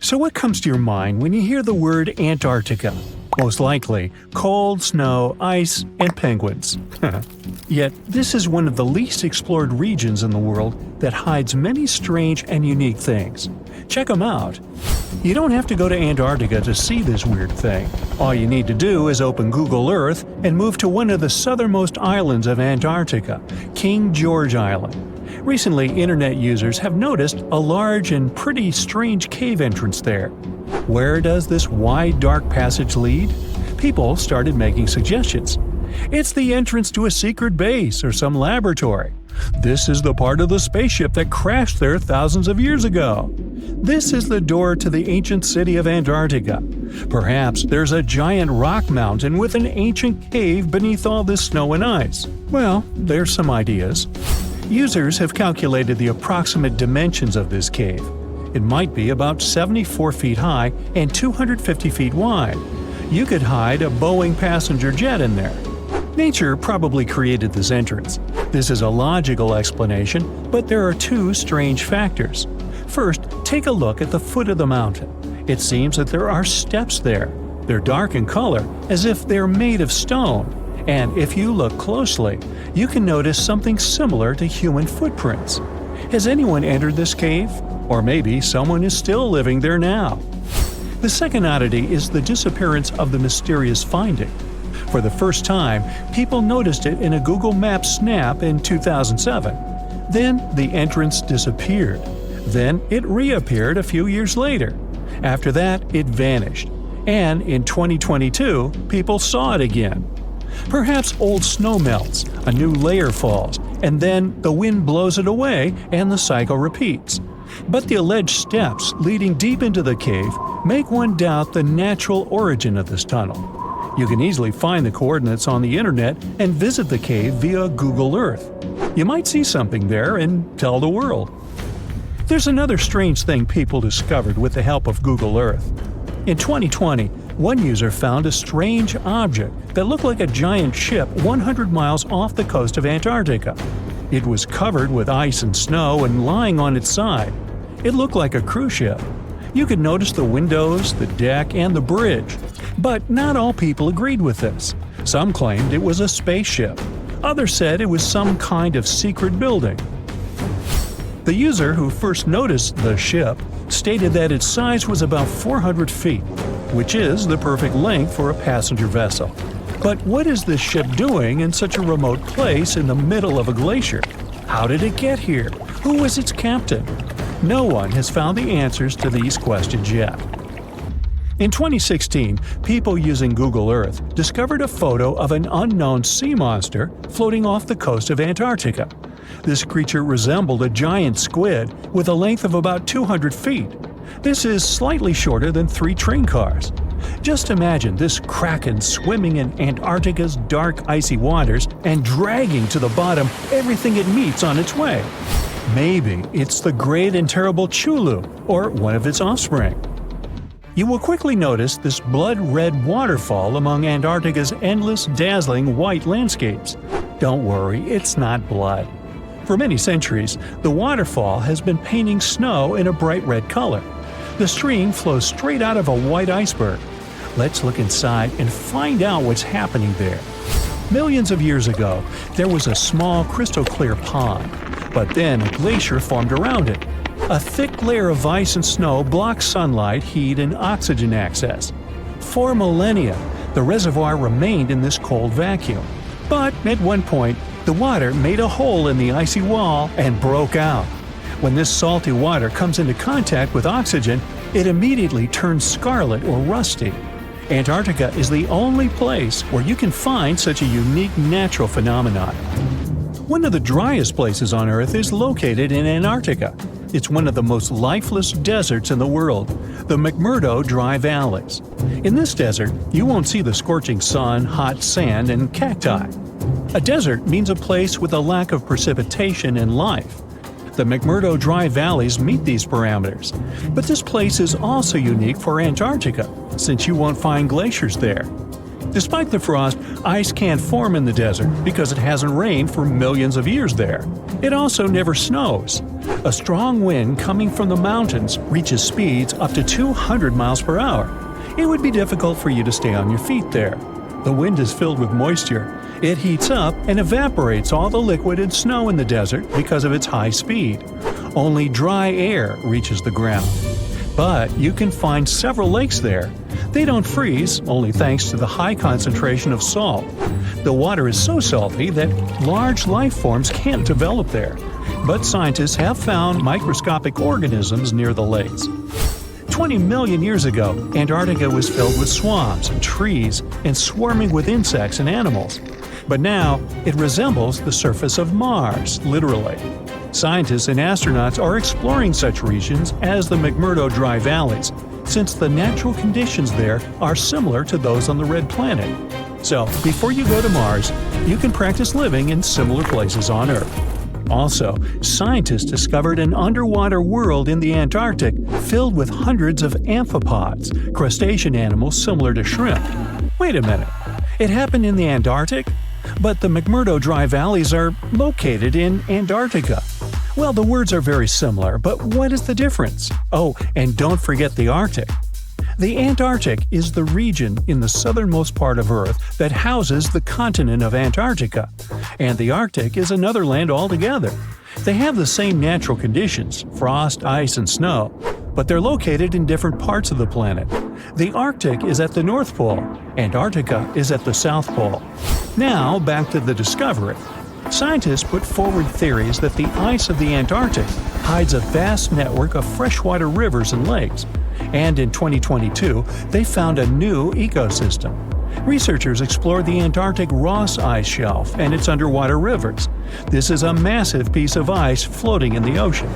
So what comes to your mind when you hear the word Antarctica? Most likely, cold, snow, ice, and penguins. Yet, this is one of the least explored regions in the world that hides many strange and unique things. Check them out. You don't have to go to Antarctica to see this weird thing. All you need to do is open Google Earth and move to one of the southernmost islands of Antarctica, King George Island. Recently, internet users have noticed a large and pretty strange cave entrance there. Where does this wide, dark passage lead? People started making suggestions. It's the entrance to a secret base or some laboratory. This is the part of the spaceship that crashed there thousands of years ago. This is the door to the ancient city of Antarctica. Perhaps there's a giant rock mountain with an ancient cave beneath all this snow and ice. Well, there's some ideas. Users have calculated the approximate dimensions of this cave. It might be about 74 feet high and 250 feet wide. You could hide a Boeing passenger jet in there. Nature probably created this entrance. This is a logical explanation, but there are two strange factors. First, take a look at the foot of the mountain. It seems that there are steps there. They're dark in color, as if they're made of stone. And if you look closely, you can notice something similar to human footprints. Has anyone entered this cave? Or maybe someone is still living there now. The second oddity is the disappearance of the mysterious finding. For the first time, people noticed it in a Google Maps snap in 2007. Then the entrance disappeared. Then it reappeared a few years later. After that, it vanished. And in 2022, people saw it again. Perhaps old snow melts, a new layer falls, and then the wind blows it away and the cycle repeats. But the alleged steps leading deep into the cave make one doubt the natural origin of this tunnel. You can easily find the coordinates on the internet and visit the cave via Google Earth. You might see something there and tell the world. There's another strange thing people discovered with the help of Google Earth. In 2020, one user found a strange object that looked like a giant ship 100 miles off the coast of Antarctica. It was covered with ice and snow and lying on its side. It looked like a cruise ship. You could notice the windows, the deck, and the bridge. But not all people agreed with this. Some claimed it was a spaceship. Others said it was some kind of secret building. The user who first noticed the ship stated that its size was about 400 feet, which is the perfect length for a passenger vessel. But what is this ship doing in such a remote place in the middle of a glacier? How did it get here? Who was its captain? No one has found the answers to these questions yet. In 2016, people using Google Earth discovered a photo of an unknown sea monster floating off the coast of Antarctica. This creature resembled a giant squid with a length of about 200 feet. This is slightly shorter than 3 train cars. Just imagine this kraken swimming in Antarctica's dark, icy waters and dragging to the bottom everything it meets on its way. Maybe it's the great and terrible Chulu, or one of its offspring. You will quickly notice this blood-red waterfall among Antarctica's endless, dazzling white landscapes. Don't worry, it's not blood. For many centuries, the waterfall has been painting snow in a bright red color. The stream flows straight out of a white iceberg. Let's look inside and find out what's happening there. Millions of years ago, there was a small crystal-clear pond, but then a glacier formed around it. A thick layer of ice and snow blocked sunlight, heat, and oxygen access. For millennia, the reservoir remained in this cold vacuum. But at one point, the water made a hole in the icy wall and broke out. When this salty water comes into contact with oxygen, it immediately turns scarlet or rusty. Antarctica is the only place where you can find such a unique natural phenomenon. One of the driest places on Earth is located in Antarctica. It's one of the most lifeless deserts in the world, the McMurdo Dry Valleys. In this desert, you won't see the scorching sun, hot sand, and cacti. A desert means a place with a lack of precipitation and life. The McMurdo Dry Valleys meet these parameters. But this place is also unique for Antarctica, since you won't find glaciers there. Despite the frost, ice can't form in the desert because it hasn't rained for millions of years there. It also never snows. A strong wind coming from the mountains reaches speeds up to 200 miles per hour. It would be difficult for you to stay on your feet there. The wind is filled with moisture. It heats up and evaporates all the liquid and snow in the desert because of its high speed. Only dry air reaches the ground. But you can find several lakes there. They don't freeze, only thanks to the high concentration of salt. The water is so salty that large life forms can't develop there. But scientists have found microscopic organisms near the lakes. 20 million years ago, Antarctica was filled with swamps and trees and swarming with insects and animals. But now, it resembles the surface of Mars, literally. Scientists and astronauts are exploring such regions as the McMurdo Dry Valleys, since the natural conditions there are similar to those on the Red Planet. So, before you go to Mars, you can practice living in similar places on Earth. Also, scientists discovered an underwater world in the Antarctic filled with hundreds of amphipods, crustacean animals similar to shrimp. Wait a minute, it happened in the Antarctic? But the McMurdo Dry Valleys are located in Antarctica. Well, the words are very similar, but what is the difference? Oh, and don't forget the Arctic. The Antarctic is the region in the southernmost part of Earth that houses the continent of Antarctica, and the Arctic is another land altogether. They have the same natural conditions, frost, ice, and snow, but they're located in different parts of the planet. The Arctic is at the North Pole, Antarctica is at the South Pole. Now, back to the discovery. Scientists put forward theories that the ice of the Antarctic hides a vast network of freshwater rivers and lakes. And in 2022, they found a new ecosystem. Researchers explored the Antarctic Ross Ice Shelf and its underwater rivers. This is a massive piece of ice floating in the ocean.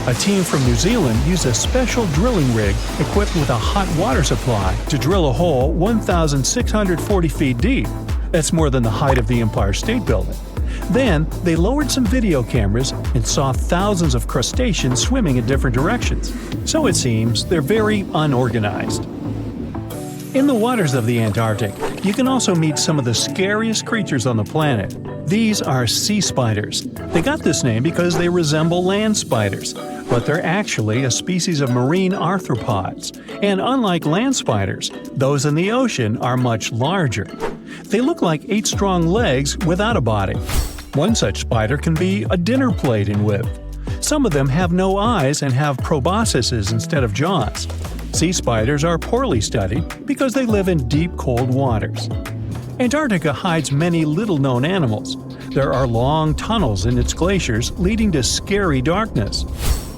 A team from New Zealand used a special drilling rig equipped with a hot water supply to drill a hole 1,640 feet deep. That's more than the height of the Empire State Building. Then, they lowered some video cameras and saw thousands of crustaceans swimming in different directions. So it seems they're very unorganized. In the waters of the Antarctic, you can also meet some of the scariest creatures on the planet. These are sea spiders. They got this name because they resemble land spiders, but they're actually a species of marine arthropods. And unlike land spiders, those in the ocean are much larger. They look like 8 strong legs without a body. One such spider can be a dinner plate in width. Some of them have no eyes and have proboscises instead of jaws. Sea spiders are poorly studied because they live in deep, cold waters. Antarctica hides many little-known animals. There are long tunnels in its glaciers leading to scary darkness.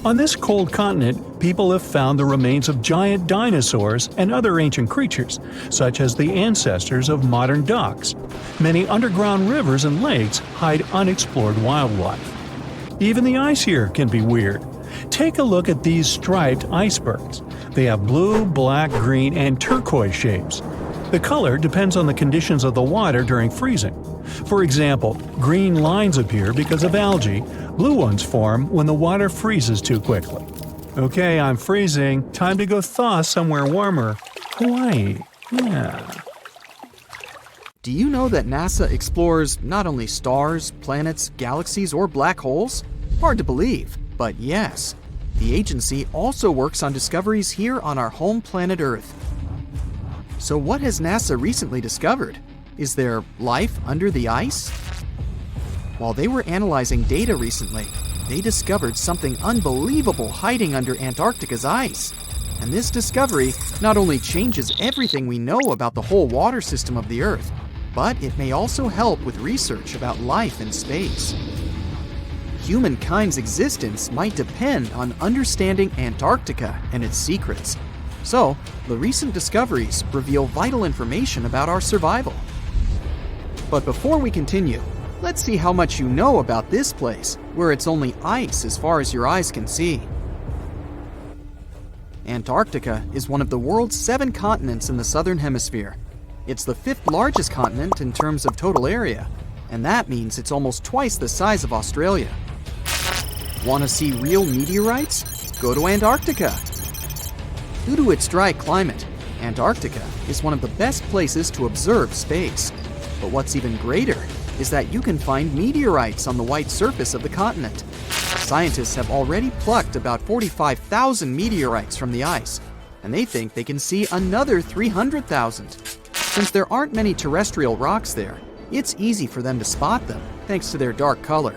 On this cold continent, people have found the remains of giant dinosaurs and other ancient creatures, such as the ancestors of modern ducks. Many underground rivers and lakes hide unexplored wildlife. Even the ice here can be weird. Take a look at these striped icebergs. They have blue, black, green, and turquoise shapes. The color depends on the conditions of the water during freezing. For example, green lines appear because of algae. Blue ones form when the water freezes too quickly. Okay, I'm freezing. Time to go thaw somewhere warmer. Hawaii. Yeah. Do you know that NASA explores not only stars, planets, galaxies, or black holes? Hard to believe, but yes. The agency also works on discoveries here on our home planet Earth. So what has NASA recently discovered? Is there life under the ice? While they were analyzing data recently, they discovered something unbelievable hiding under Antarctica's ice. And this discovery not only changes everything we know about the whole water system of the Earth, but it may also help with research about life in space. Humankind's existence might depend on understanding Antarctica and its secrets. So, the recent discoveries reveal vital information about our survival. But before we continue, let's see how much you know about this place, where it's only ice as far as your eyes can see. Antarctica is one of the world's 7 continents in the southern hemisphere. It's the 5th largest continent in terms of total area, and that means it's almost twice the size of Australia. Want to see real meteorites? Go to Antarctica. Due to its dry climate, Antarctica is one of the best places to observe space. But what's even greater is that you can find meteorites on the white surface of the continent. Scientists have already plucked about 45,000 meteorites from the ice, and they think they can see another 300,000. Since there aren't many terrestrial rocks there, it's easy for them to spot them thanks to their dark color.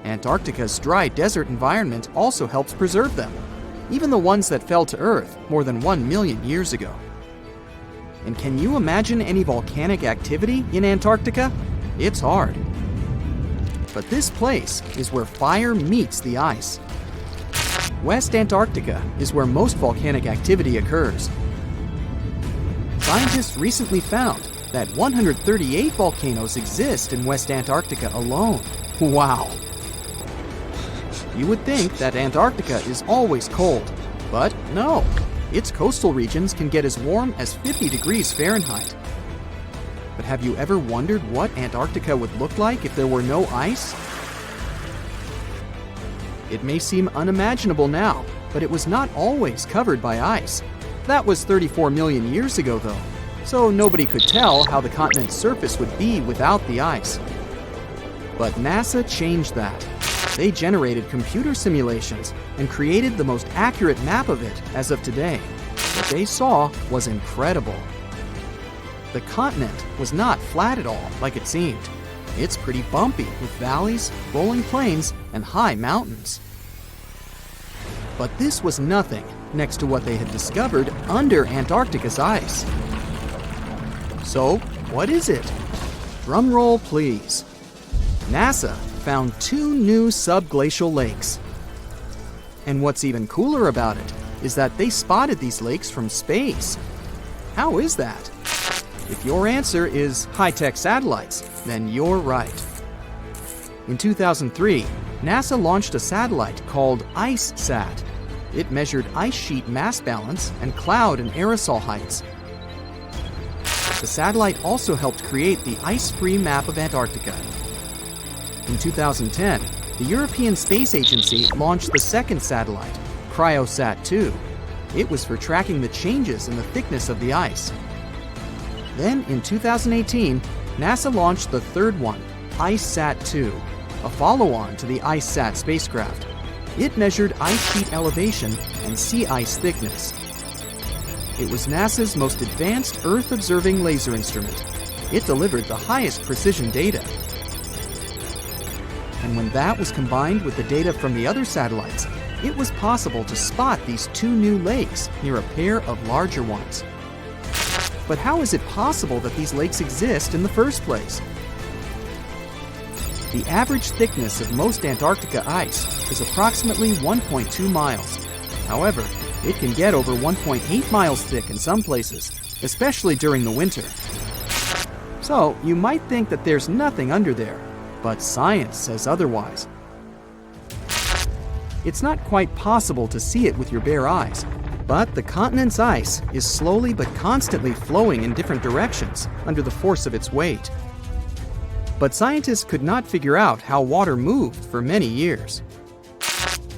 Antarctica's dry desert environment also helps preserve them, even the ones that fell to Earth more than 1 million years ago. And can you imagine any volcanic activity in Antarctica? It's hard. But this place is where fire meets the ice. West Antarctica is where most volcanic activity occurs. Scientists recently found that 138 volcanoes exist in West Antarctica alone. Wow! You would think that Antarctica is always cold, but no. Its coastal regions can get as warm as 50 degrees Fahrenheit. But have you ever wondered what Antarctica would look like if there were no ice? It may seem unimaginable now, but it was not always covered by ice. That was 34 million years ago, though, so nobody could tell how the continent's surface would be without the ice. But NASA changed that. They generated computer simulations and created the most accurate map of it as of today. What they saw was incredible. The continent was not flat at all like it seemed. It's pretty bumpy with valleys, rolling plains, and high mountains. But this was nothing next to what they had discovered under Antarctica's ice. So, what is it? Drum roll, please. NASA found 2 new subglacial lakes. And what's even cooler about it is that they spotted these lakes from space. How is that? If your answer is high-tech satellites, then you're right. In 2003, NASA launched a satellite called IceSat. It measured ice sheet mass balance and cloud and aerosol heights. The satellite also helped create the ice-free map of Antarctica. In 2010, the European Space Agency launched the second satellite, Cryosat-2. It was for tracking the changes in the thickness of the ice. Then, in 2018, NASA launched the third one, IceSat-2, a follow-on to the IceSat spacecraft. It measured ice sheet elevation and sea ice thickness. It was NASA's most advanced Earth-observing laser instrument. It delivered the highest precision data. And when that was combined with the data from the other satellites, it was possible to spot these 2 new lakes near a pair of larger ones. But how is it possible that these lakes exist in the first place? The average thickness of most Antarctica ice is approximately 1.2 miles. However, it can get over 1.8 miles thick in some places, especially during the winter. So, you might think that there's nothing under there, but science says otherwise. It's not quite possible to see it with your bare eyes, but the continent's ice is slowly but constantly flowing in different directions under the force of its weight. But scientists could not figure out how water moved for many years.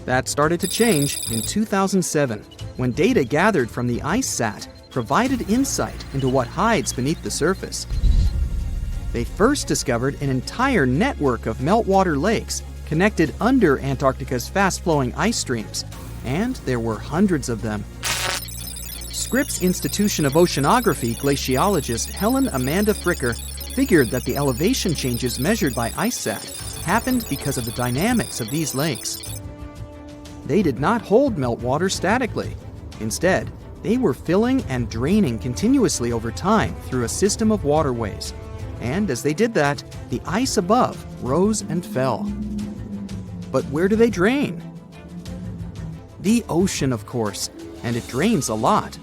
That started to change in 2007, when data gathered from the IceSat provided insight into what hides beneath the surface. They first discovered an entire network of meltwater lakes connected under Antarctica's fast-flowing ice streams, and there were hundreds of them. Scripps Institution of Oceanography glaciologist Helen Amanda Fricker figured that the elevation changes measured by IceSat happened because of the dynamics of these lakes. They did not hold meltwater statically. Instead, they were filling and draining continuously over time through a system of waterways. And as they did that, the ice above rose and fell. But where do they drain? The ocean, of course, and it drains a lot.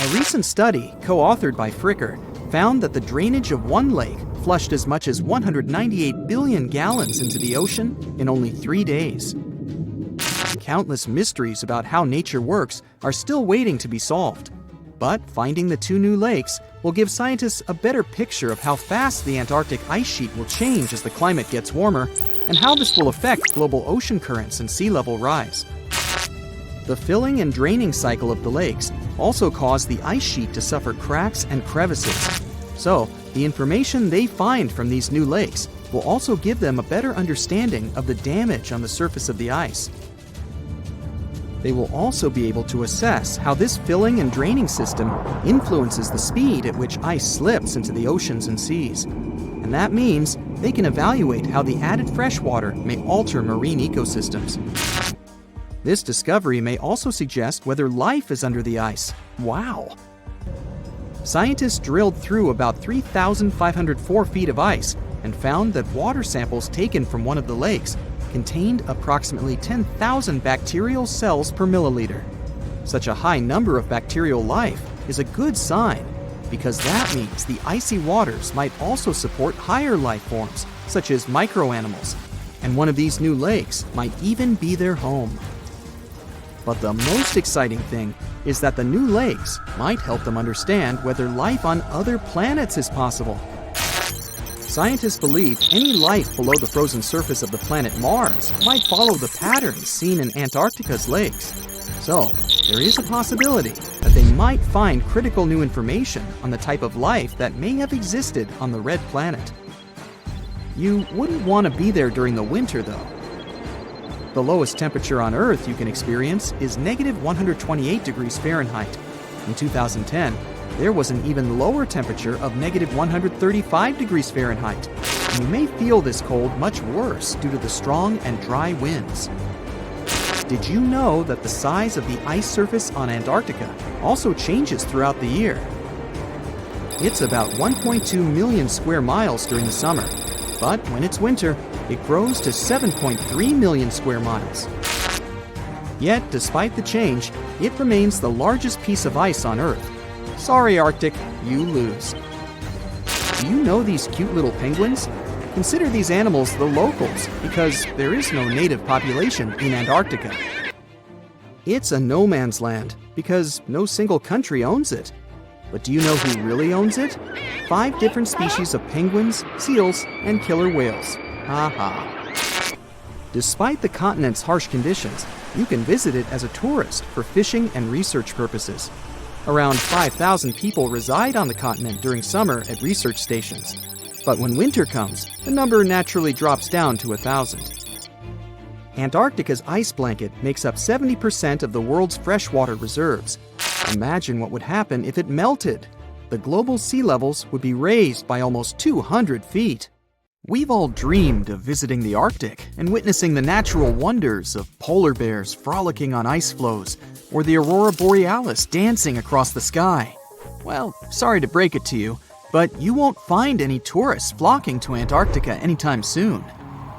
A recent study, co-authored by Fricker, found that the drainage of one lake flushed as much as 198 billion gallons into the ocean in only 3 days. Countless mysteries about how nature works are still waiting to be solved. But finding the 2 new lakes will give scientists a better picture of how fast the Antarctic ice sheet will change as the climate gets warmer, and how this will affect global ocean currents and sea level rise. The filling and draining cycle of the lakes also cause the ice sheet to suffer cracks and crevices. So, the information they find from these new lakes will also give them a better understanding of the damage on the surface of the ice. They will also be able to assess how this filling and draining system influences the speed at which ice slips into the oceans and seas. And that means they can evaluate how the added fresh water may alter marine ecosystems. This discovery may also suggest whether life is under the ice. Wow! Scientists drilled through about 3,504 feet of ice and found that water samples taken from one of the lakes contained approximately 10,000 bacterial cells per milliliter. Such a high number of bacterial life is a good sign, because that means the icy waters might also support higher life forms, such as microanimals, and one of these new lakes might even be their home. But the most exciting thing is that the new lakes might help them understand whether life on other planets is possible. Scientists believe any life below the frozen surface of the planet Mars might follow the patterns seen in Antarctica's lakes. So, there is a possibility that they might find critical new information on the type of life that may have existed on the red planet. You wouldn't want to be there during the winter, though. The lowest temperature on Earth you can experience is negative 128 degrees Fahrenheit. In 2010, there was an even lower temperature of negative 135 degrees Fahrenheit. And you may feel this cold much worse due to the strong and dry winds. Did you know that the size of the ice surface on Antarctica also changes throughout the year? It's about 1.2 million square miles during the summer, but when it's winter, it grows to 7.3 million square miles. Yet, despite the change, it remains the largest piece of ice on Earth. Sorry, Arctic, you lose. Do you know these cute little penguins? Consider these animals the locals because there is no native population in Antarctica. It's a no man's land because no single country owns it. But do you know who really owns it? 5 different species of penguins, seals, and killer whales. Ha ha. Despite the continent's harsh conditions, you can visit it as a tourist for fishing and research purposes. Around 5,000 people reside on the continent during summer at research stations. But when winter comes, the number naturally drops down to 1,000. Antarctica's ice blanket makes up 70% of the world's freshwater reserves. Imagine what would happen if it melted. The global sea levels would be raised by almost 200 feet. We've all dreamed of visiting the Arctic and witnessing the natural wonders of polar bears frolicking on ice floes or the aurora borealis dancing across the sky. Well, sorry to break it to you, but you won't find any tourists flocking to Antarctica anytime soon.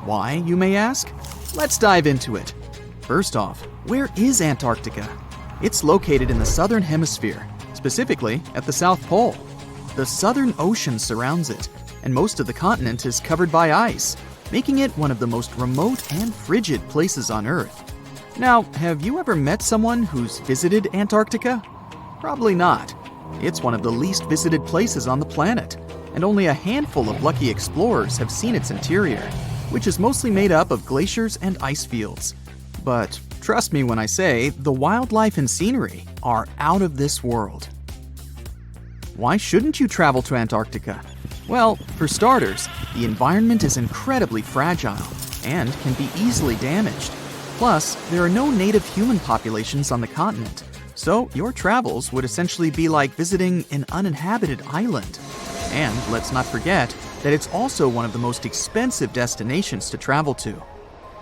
Why, you may ask? Let's dive into it. First off, where is Antarctica? It's located in the southern hemisphere, specifically at the South Pole. The Southern Ocean surrounds it, and most of the continent is covered by ice, making it one of the most remote and frigid places on Earth. Now, have you ever met someone who's visited Antarctica? Probably not. It's one of the least visited places on the planet, and only a handful of lucky explorers have seen its interior, which is mostly made up of glaciers and ice fields. But trust me when I say the wildlife and scenery are out of this world. Why shouldn't you travel to Antarctica? Well, for starters, the environment is incredibly fragile and can be easily damaged. Plus, there are no native human populations on the continent, so your travels would essentially be like visiting an uninhabited island. And let's not forget that it's also one of the most expensive destinations to travel to.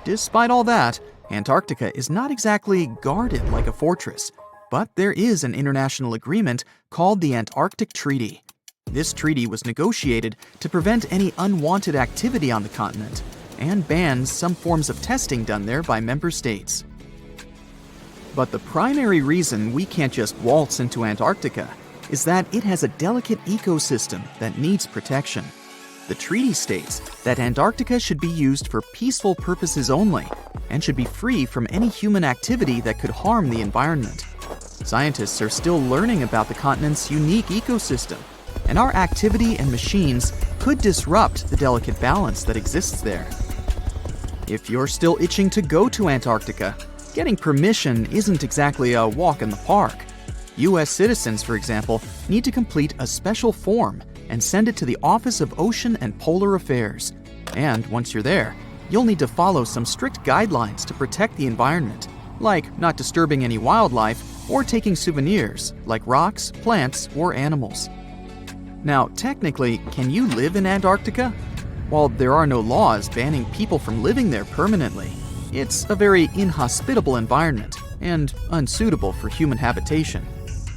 Despite all that, Antarctica is not exactly guarded like a fortress, but there is an international agreement called the Antarctic Treaty. This treaty was negotiated to prevent any unwanted activity on the continent and bans some forms of testing done there by member states. But the primary reason we can't just waltz into Antarctica is that it has a delicate ecosystem that needs protection. The treaty states that Antarctica should be used for peaceful purposes only and should be free from any human activity that could harm the environment. Scientists are still learning about the continent's unique ecosystem, and our activity and machines could disrupt the delicate balance that exists there. If you're still itching to go to Antarctica, getting permission isn't exactly a walk in the park. U.S. citizens, for example, need to complete a special form and send it to the Office of Ocean and Polar Affairs. And once you're there, you'll need to follow some strict guidelines to protect the environment, like not disturbing any wildlife or taking souvenirs like rocks, plants, or animals. Now, technically, can you live in Antarctica? While there are no laws banning people from living there permanently, it's a very inhospitable environment and unsuitable for human habitation.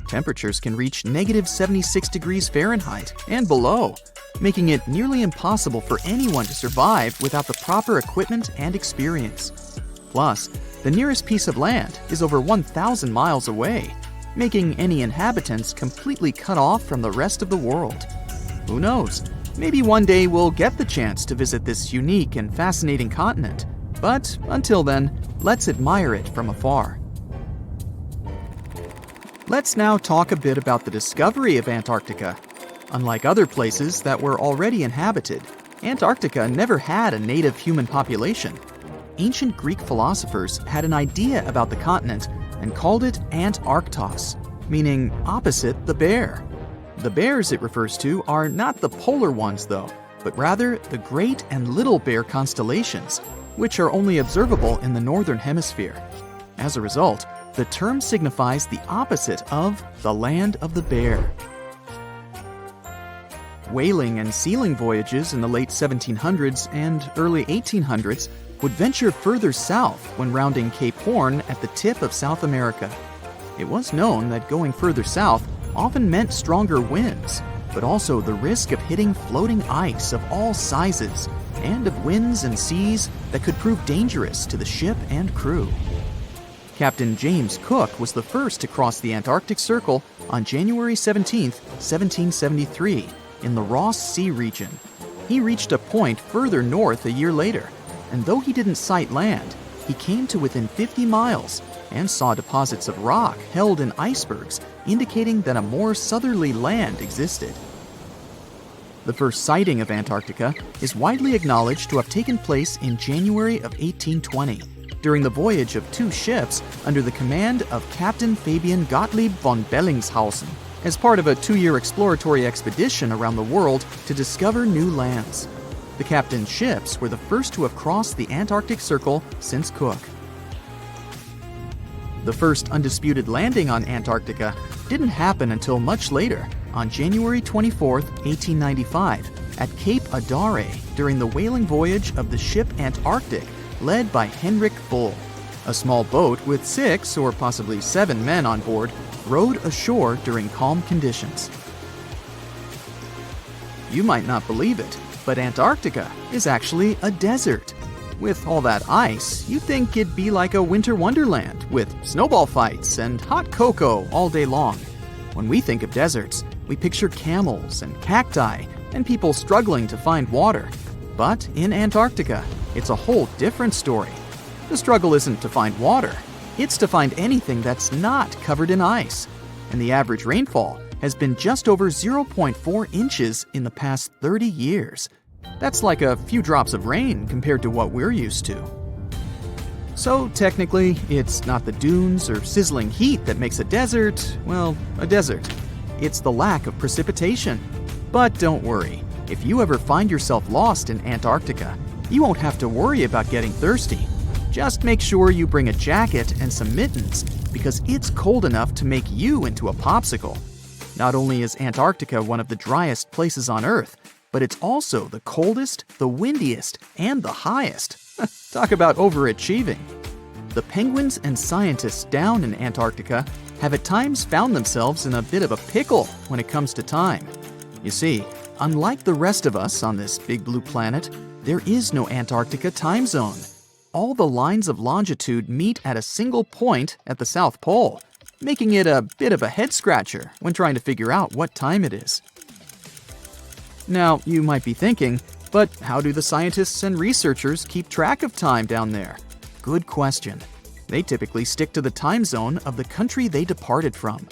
Temperatures can reach -76 degrees Fahrenheit and below, making it nearly impossible for anyone to survive without the proper equipment and experience. Plus, the nearest piece of land is over 1,000 miles away, making any inhabitants completely cut off from the rest of the world. Who knows? Maybe one day we'll get the chance to visit this unique and fascinating continent. But until then, let's admire it from afar. Let's now talk a bit about the discovery of Antarctica. Unlike other places that were already inhabited, Antarctica never had a native human population. Ancient Greek philosophers had an idea about the continent and called it Antarctos, meaning opposite the bear. The bears it refers to are not the polar ones though, but rather the Great and Little Bear constellations, which are only observable in the northern hemisphere. As a result, the term signifies the opposite of the land of the bear. Whaling and sealing voyages in the late 1700s and early 1800s would venture further south when rounding Cape Horn at the tip of South America. It was known that going further south often meant stronger winds, but also the risk of hitting floating ice of all sizes and of winds and seas that could prove dangerous to the ship and crew. Captain James Cook was the first to cross the Antarctic Circle on January 17, 1773, in the Ross Sea region. He reached a point further north a year later, and though he didn't sight land, he came to within 50 miles and saw deposits of rock held in icebergs, indicating that a more southerly land existed. The first sighting of Antarctica is widely acknowledged to have taken place in January of 1820, during the voyage of two ships under the command of Captain Fabian Gottlieb von Bellingshausen, as part of a 2-year exploratory expedition around the world to discover new lands. The captain's ships were the first to have crossed the Antarctic Circle since Cook. The first undisputed landing on Antarctica didn't happen until much later, on January 24, 1895, at Cape Adare during the whaling voyage of the ship Antarctic, led by Henrik Bull. A small boat with 6 or possibly 7 men on board rowed ashore during calm conditions. You might not believe it, but Antarctica is actually a desert. With all that ice, you'd think it'd be like a winter wonderland with snowball fights and hot cocoa all day long. When we think of deserts, we picture camels and cacti and people struggling to find water. But in Antarctica, it's a whole different story. The struggle isn't to find water, it's to find anything that's not covered in ice. And the average rainfall has been just over 0.4 inches in the past 30 years. That's like a few drops of rain compared to what we're used to. So technically, it's not the dunes or sizzling heat that makes a desert, well, a desert. It's the lack of precipitation. But don't worry, if you ever find yourself lost in Antarctica, you won't have to worry about getting thirsty. Just make sure you bring a jacket and some mittens, because it's cold enough to make you into a popsicle. Not only is Antarctica one of the driest places on Earth, but it's also the coldest, the windiest, and the highest. Talk about overachieving. The penguins and scientists down in Antarctica have at times found themselves in a bit of a pickle when it comes to time. You see, unlike the rest of us on this big blue planet, there is no Antarctica time zone. All the lines of longitude meet at a single point at the South Pole, making it a bit of a head-scratcher when trying to figure out what time it is. Now, you might be thinking, but how do the scientists and researchers keep track of time down there? Good question. They typically stick to the time zone of the country they departed from.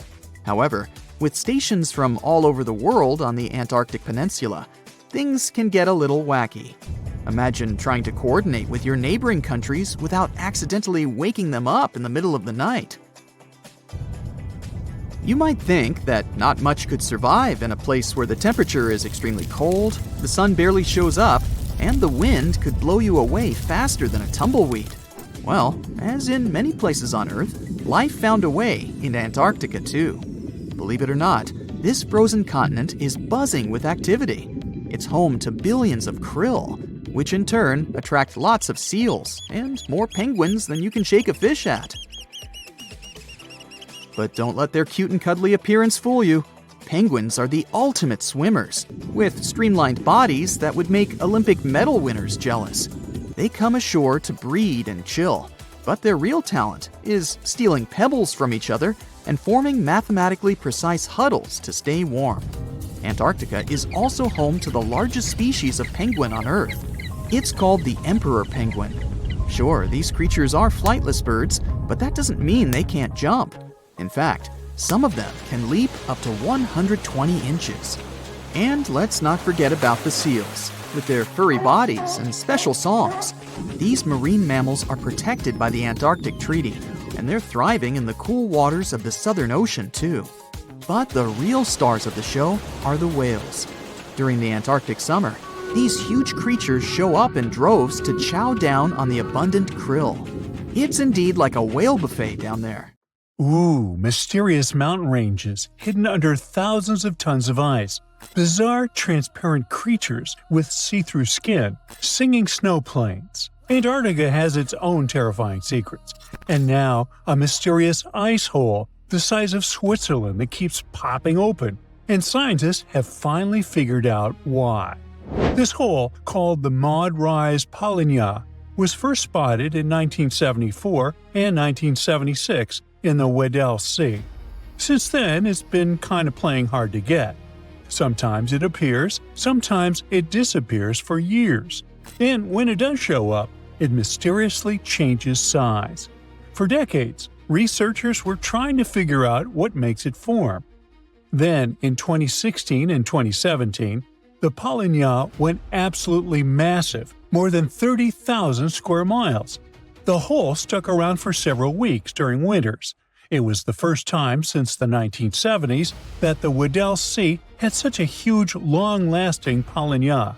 However, with stations from all over the world on the Antarctic Peninsula, things can get a little wacky. Imagine trying to coordinate with your neighboring countries without accidentally waking them up in the middle of the night. You might think that not much could survive in a place where the temperature is extremely cold, the sun barely shows up, and the wind could blow you away faster than a tumbleweed. Well, as in many places on Earth, life found a way in Antarctica too. Believe it or not, this frozen continent is buzzing with activity. It's home to billions of krill, which in turn attract lots of seals and more penguins than you can shake a fish at. But don't let their cute and cuddly appearance fool you. Penguins are the ultimate swimmers, with streamlined bodies that would make Olympic medal winners jealous. They come ashore to breed and chill, but their real talent is stealing pebbles from each other and forming mathematically precise huddles to stay warm. Antarctica is also home to the largest species of penguin on Earth. It's called the emperor penguin. Sure, these creatures are flightless birds, but that doesn't mean they can't jump. In fact, some of them can leap up to 120 inches. And let's not forget about the seals. With their furry bodies and special songs, these marine mammals are protected by the Antarctic Treaty, and they're thriving in the cool waters of the Southern Ocean too. But the real stars of the show are the whales. During the Antarctic summer, these huge creatures show up in droves to chow down on the abundant krill. It's indeed like a whale buffet down there. Ooh, mysterious mountain ranges hidden under thousands of tons of ice. Bizarre, transparent creatures with see-through skin, singing snow plains. Antarctica has its own terrifying secrets. And now, a mysterious ice hole the size of Switzerland that keeps popping open. And scientists have finally figured out why. This hole, called the Maud Rise Polynya, was first spotted in 1974 and 1976 in the Weddell Sea. Since then, it's been kind of playing hard to get. Sometimes it appears, sometimes it disappears for years. And when it does show up, it mysteriously changes size. For decades, researchers were trying to figure out what makes it form. Then, in 2016 and 2017, the Polynya went absolutely massive, more than 30,000 square miles. The hole stuck around for several weeks during winters. It was the first time since the 1970s that the Weddell Sea had such a huge, long-lasting Polynya.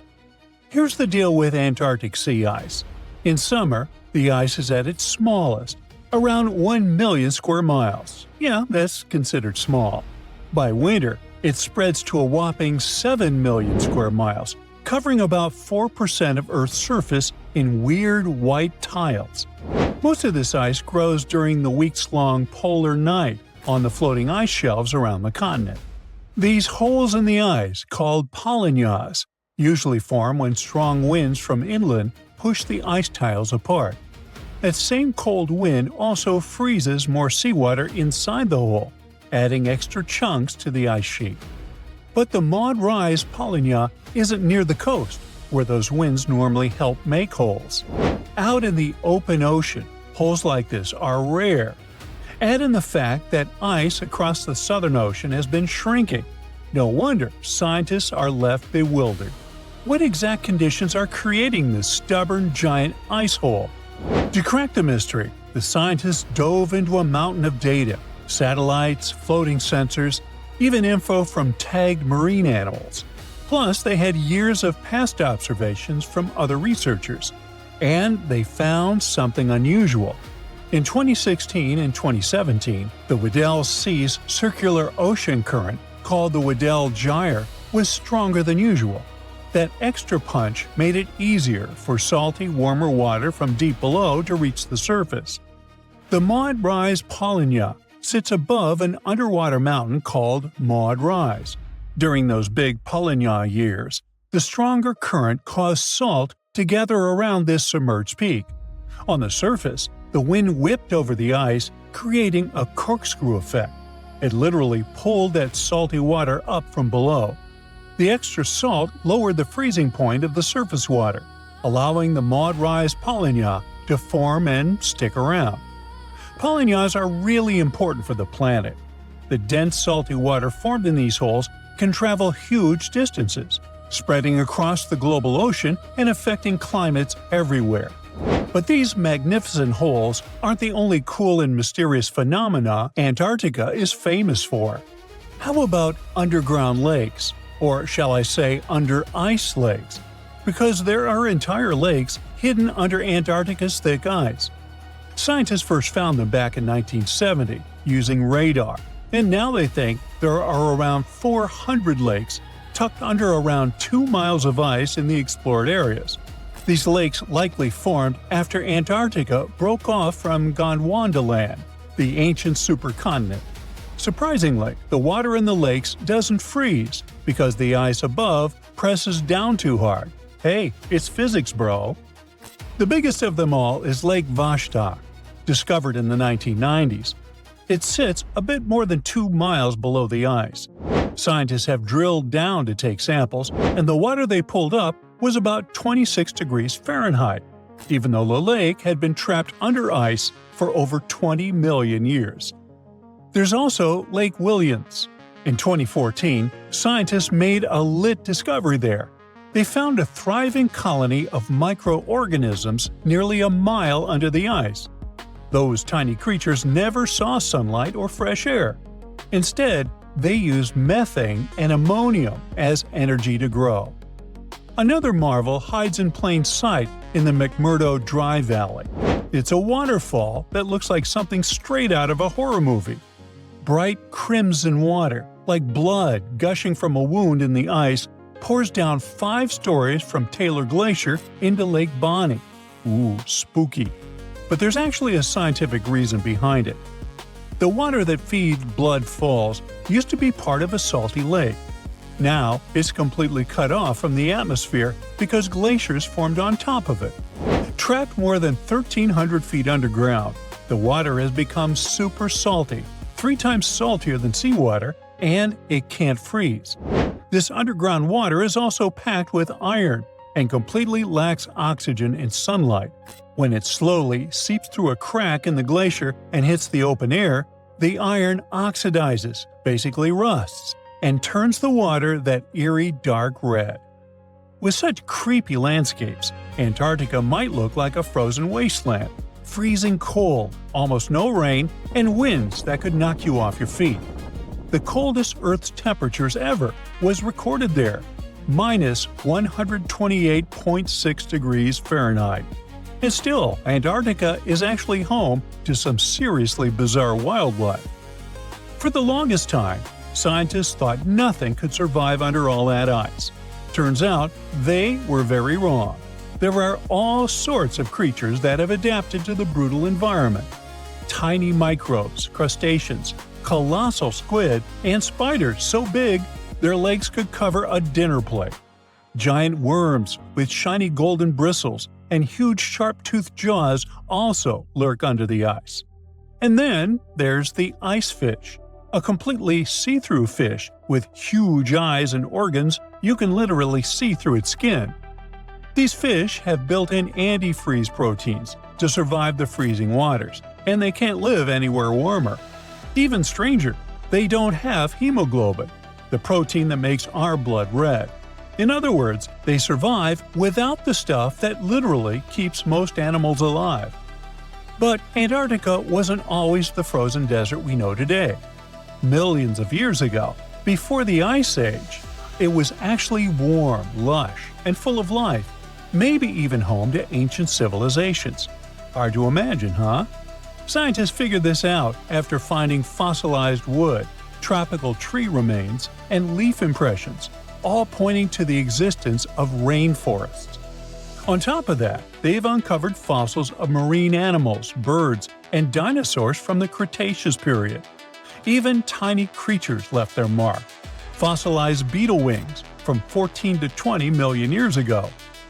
Here's the deal with Antarctic sea ice. In summer, the ice is at its smallest, around 1 million square miles. Yeah, that's considered small. By winter, it spreads to a whopping 7 million square miles, covering about 4% of Earth's surface in weird white tiles. Most of this ice grows during the weeks-long polar night on the floating ice shelves around the continent. These holes in the ice, called polynyas, usually form when strong winds from inland push the ice tiles apart. That same cold wind also freezes more seawater inside the hole, adding extra chunks to the ice sheet. But the Maud Rise Polynya isn't near the coast, where those winds normally help make holes. Out in the open ocean, holes like this are rare. Add in the fact that ice across the Southern Ocean has been shrinking. No wonder scientists are left bewildered. What exact conditions are creating this stubborn giant ice hole? To crack the mystery, the scientists dove into a mountain of data, satellites, floating sensors, even info from tagged marine animals. Plus, they had years of past observations from other researchers. And they found something unusual. In 2016 and 2017, the Weddell Sea's circular ocean current, called the Weddell Gyre, was stronger than usual. That extra punch made it easier for salty, warmer water from deep below to reach the surface. The Maud Rise Polynya sits above an underwater mountain called Maud Rise. During those big Polynya years, the stronger current caused salt to gather around this submerged peak. On the surface, the wind whipped over the ice, creating a corkscrew effect. It literally pulled that salty water up from below. The extra salt lowered the freezing point of the surface water, allowing the Maud Rise Polynya to form and stick around. Polynyas are really important for the planet. The dense salty water formed in these holes can travel huge distances, spreading across the global ocean and affecting climates everywhere. But these magnificent holes aren't the only cool and mysterious phenomena Antarctica is famous for. How about underground lakes? Or shall I say under-ice lakes? Because there are entire lakes hidden under Antarctica's thick ice. Scientists first found them back in 1970 using radar, and now they think there are around 400 lakes tucked under around 2 miles of ice in the explored areas. These lakes likely formed after Antarctica broke off from Gondwanaland, the ancient supercontinent. Surprisingly, the water in the lakes doesn't freeze because the ice above presses down too hard. Hey, it's physics, bro! The biggest of them all is Lake Vostok, discovered in the 1990s. It sits a bit more than 2 miles below the ice. Scientists have drilled down to take samples, and the water they pulled up was about 26 degrees Fahrenheit, even though the lake had been trapped under ice for over 20 million years. There's also Lake Williams. In 2014, scientists made a lit discovery there. They found a thriving colony of microorganisms nearly a mile under the ice. Those tiny creatures never saw sunlight or fresh air. Instead, they used methane and ammonium as energy to grow. Another marvel hides in plain sight in the McMurdo Dry Valley. It's a waterfall that looks like something straight out of a horror movie. Bright crimson water, like blood gushing from a wound in the ice, pours down 5 stories from Taylor Glacier into Lake Bonny. Ooh, spooky. But there's actually a scientific reason behind it. The water that feeds Blood Falls used to be part of a salty lake. Now, it's completely cut off from the atmosphere because glaciers formed on top of it. Trapped more than 1,300 feet underground, the water has become super salty, 3 times saltier than seawater, and it can't freeze. This underground water is also packed with iron and completely lacks oxygen and sunlight. When it slowly seeps through a crack in the glacier and hits the open air, the iron oxidizes, basically rusts, and turns the water that eerie dark red. With such creepy landscapes, Antarctica might look like a frozen wasteland, freezing cold, almost no rain, and winds that could knock you off your feet. The coldest Earth's temperatures ever was recorded there, minus 128.6 degrees Fahrenheit. And still, Antarctica is actually home to some seriously bizarre wildlife. For the longest time, scientists thought nothing could survive under all that ice. Turns out, they were very wrong. There are all sorts of creatures that have adapted to the brutal environment. Tiny microbes, crustaceans, colossal squid, and spiders so big their legs could cover a dinner plate. Giant worms with shiny golden bristles and huge sharp-toothed jaws also lurk under the ice. And then there's the ice fish, a completely see-through fish with huge eyes and organs you can literally see through its skin. These fish have built-in antifreeze proteins to survive the freezing waters, and they can't live anywhere warmer. Even stranger, they don't have hemoglobin, the protein that makes our blood red. In other words, they survive without the stuff that literally keeps most animals alive. But Antarctica wasn't always the frozen desert we know today. Millions of years ago, before the Ice Age, it was actually warm, lush, and full of life, maybe even home to ancient civilizations. Hard to imagine, huh? Scientists figured this out after finding fossilized wood, tropical tree remains, and leaf impressions, all pointing to the existence of rainforests. On top of that, they've uncovered fossils of marine animals, birds, and dinosaurs from the Cretaceous period. Even tiny creatures left their mark. Fossilized beetle wings from 14 to 20 million years ago,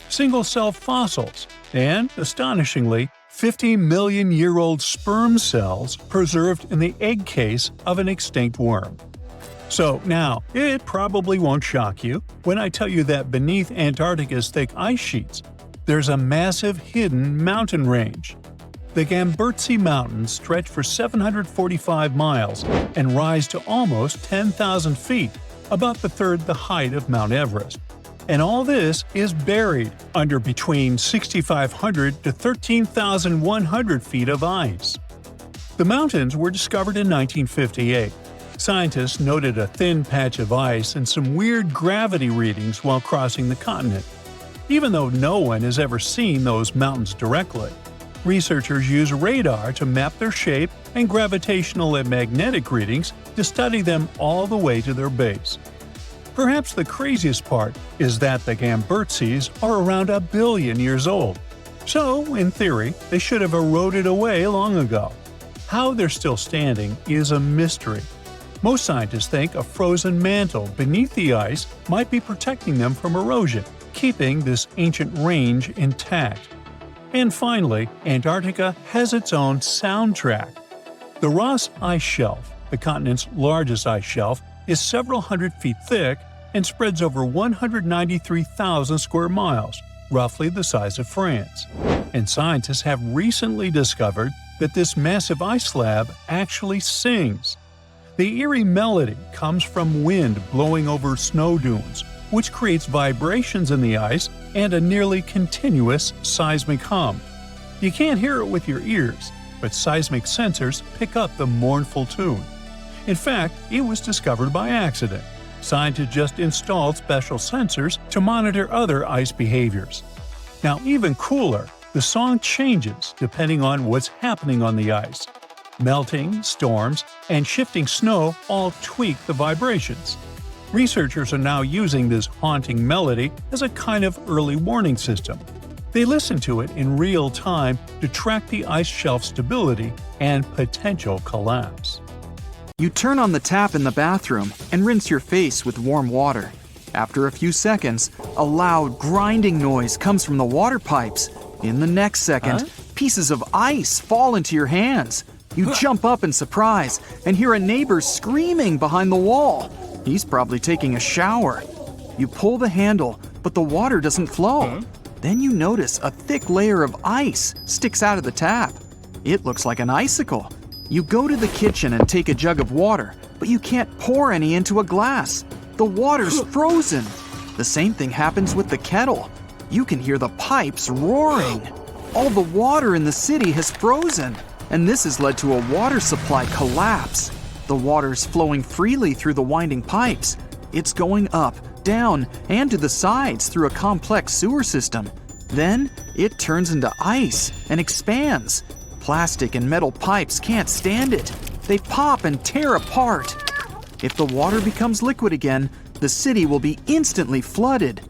single-cell fossils, and, astonishingly, 50-million-year-old sperm cells preserved in the egg case of an extinct worm. So now, it probably won't shock you when I tell you that beneath Antarctica's thick ice sheets, there's a massive hidden mountain range. The Gamburtsi Mountains stretch for 745 miles and rise to almost 10,000 feet, about the third the height of Mount Everest. And all this is buried under between 6,500 to 13,100 feet of ice. The mountains were discovered in 1958. Scientists noted a thin patch of ice and some weird gravity readings while crossing the continent. Even though no one has ever seen those mountains directly, researchers use radar to map their shape and gravitational and magnetic readings to study them all the way to their base. Perhaps the craziest part is that the Gamburtzes are around 1 billion years old. So, in theory, they should have eroded away long ago. How they're still standing is a mystery. Most scientists think a frozen mantle beneath the ice might be protecting them from erosion, keeping this ancient range intact. And finally, Antarctica has its own soundtrack. The Ross Ice Shelf, the continent's largest ice shelf, is several hundred feet thick and spreads over 193,000 square miles, roughly the size of France. And scientists have recently discovered that this massive ice slab actually sings. The eerie melody comes from wind blowing over snow dunes, which creates vibrations in the ice and a nearly continuous seismic hum. You can't hear it with your ears, but seismic sensors pick up the mournful tune. In fact, it was discovered by accident. Scientists just installed special sensors to monitor other ice behaviors. Now, even cooler, the song changes depending on what's happening on the ice. Melting, storms, and shifting snow all tweak the vibrations. Researchers are now using this haunting melody as a kind of early warning system. They listen to it in real time to track the ice shelf stability and potential collapse. You turn on the tap in the bathroom and rinse your face with warm water. After a few seconds, a loud grinding noise comes from the water pipes. In the next second, pieces of ice fall into your hands. You jump up in surprise and hear a neighbor screaming behind the wall. He's probably taking a shower. You pull the handle, but the water doesn't flow. Then you notice a thick layer of ice sticks out of the tap. It looks like an icicle. You go to the kitchen and take a jug of water, but you can't pour any into a glass. The water's frozen. The same thing happens with the kettle. You can hear the pipes roaring. All the water in the city has frozen, and this has led to a water supply collapse. The water's flowing freely through the winding pipes. It's going up, down, and to the sides through a complex sewer system. Then, it turns into ice and expands. Plastic and metal pipes can't stand it. They pop and tear apart. If the water becomes liquid again, the city will be instantly flooded.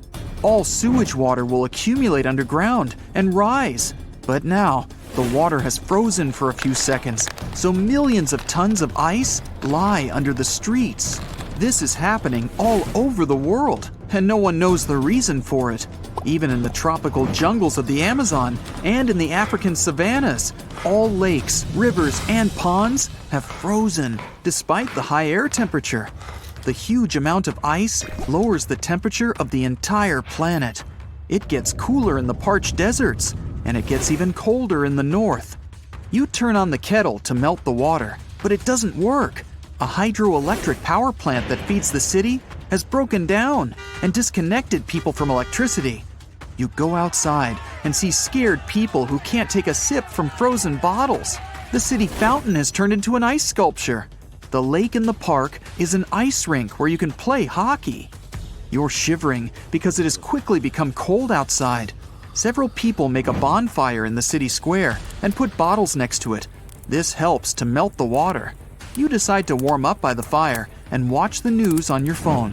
All sewage water will accumulate underground and rise. But now, the water has frozen for a few seconds, so millions of tons of ice lie under the streets. This is happening all over the world, and no one knows the reason for it. Even in the tropical jungles of the Amazon and in the African savannas, all lakes, rivers, and ponds have frozen despite the high air temperature. The huge amount of ice lowers the temperature of the entire planet. It gets cooler in the parched deserts, and it gets even colder in the north. You turn on the kettle to melt the water, but it doesn't work. A hydroelectric power plant that feeds the city has broken down and disconnected people from electricity. You go outside and see scared people who can't take a sip from frozen bottles. The city fountain has turned into an ice sculpture. The lake in the park is an ice rink where you can play hockey. You're shivering because it has quickly become cold outside. Several people make a bonfire in the city square and put bottles next to it. This helps to melt the water. You decide to warm up by the fire and watch the news on your phone.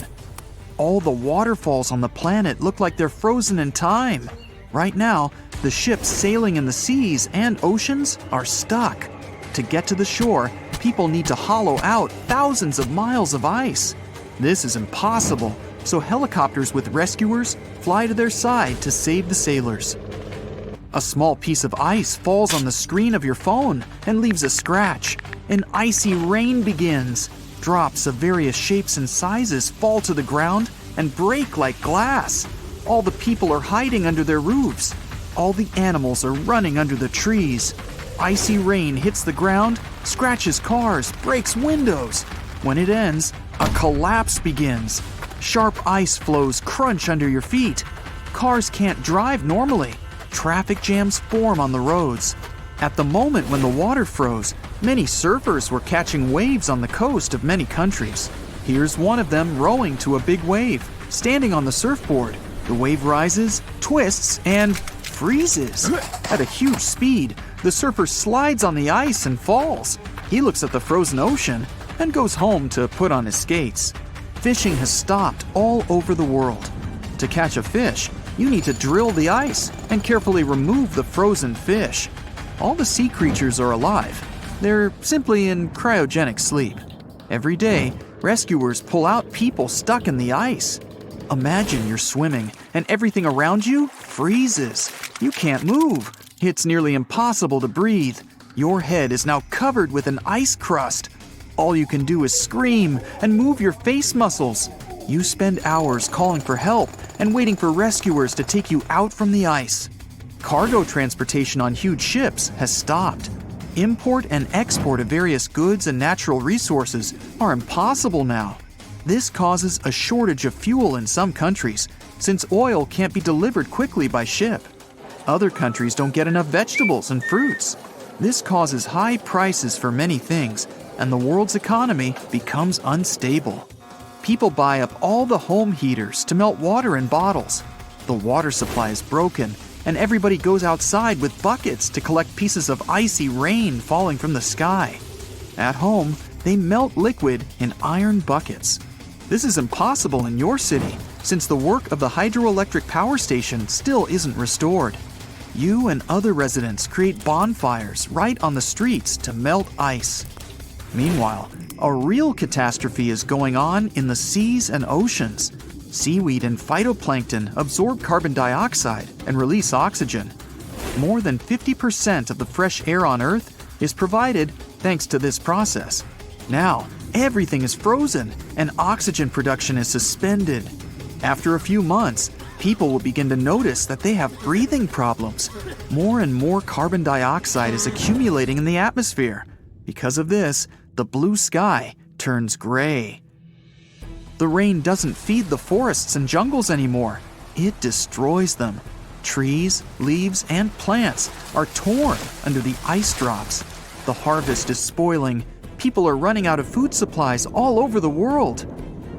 All the waterfalls on the planet look like they're frozen in time. Right now, the ships sailing in the seas and oceans are stuck. To get to the shore, people need to hollow out thousands of miles of ice. This is impossible, so helicopters with rescuers fly to their side to save the sailors. A small piece of ice falls on the screen of your phone and leaves a scratch. An icy rain begins. Drops of various shapes and sizes fall to the ground and break like glass. All the people are hiding under their roofs. All the animals are running under the trees. Icy rain hits the ground, scratches cars, breaks windows. When it ends, a collapse begins. Sharp ice floes crunch under your feet. Cars can't drive normally. Traffic jams form on the roads. At the moment when the water froze, many surfers were catching waves on the coast of many countries. Here's one of them rowing to a big wave, standing on the surfboard. The wave rises, twists, and freezes. At a huge speed, the surfer slides on the ice and falls. He looks at the frozen ocean and goes home to put on his skates. Fishing has stopped all over the world. To catch a fish, you need to drill the ice and carefully remove the frozen fish. All the sea creatures are alive. They're simply in cryogenic sleep. Every day, rescuers pull out people stuck in the ice. Imagine you're swimming and everything around you freezes. You can't move. It's nearly impossible to breathe. Your head is now covered with an ice crust. All you can do is scream and move your face muscles. You spend hours calling for help and waiting for rescuers to take you out from the ice. Cargo transportation on huge ships has stopped. Import and export of various goods and natural resources are impossible now. This causes a shortage of fuel in some countries, since oil can't be delivered quickly by ship. Other countries don't get enough vegetables and fruits. This causes high prices for many things, and the world's economy becomes unstable. People buy up all the home heaters to melt water in bottles. The water supply is broken, and everybody goes outside with buckets to collect pieces of icy rain falling from the sky. At home, they melt liquid in iron buckets. This is impossible in your city, since the work of the hydroelectric power station still isn't restored. You and other residents create bonfires right on the streets to melt ice. Meanwhile, a real catastrophe is going on in the seas and oceans. Seaweed and phytoplankton absorb carbon dioxide and release oxygen. More than 50% of the fresh air on Earth is provided thanks to this process. Now, everything is frozen and oxygen production is suspended. After a few months, people will begin to notice that they have breathing problems. More and more carbon dioxide is accumulating in the atmosphere. Because of this, the blue sky turns gray. The rain doesn't feed the forests and jungles anymore. It destroys them. Trees, leaves, and plants are torn under the ice drops. The harvest is spoiling. People are running out of food supplies all over the world.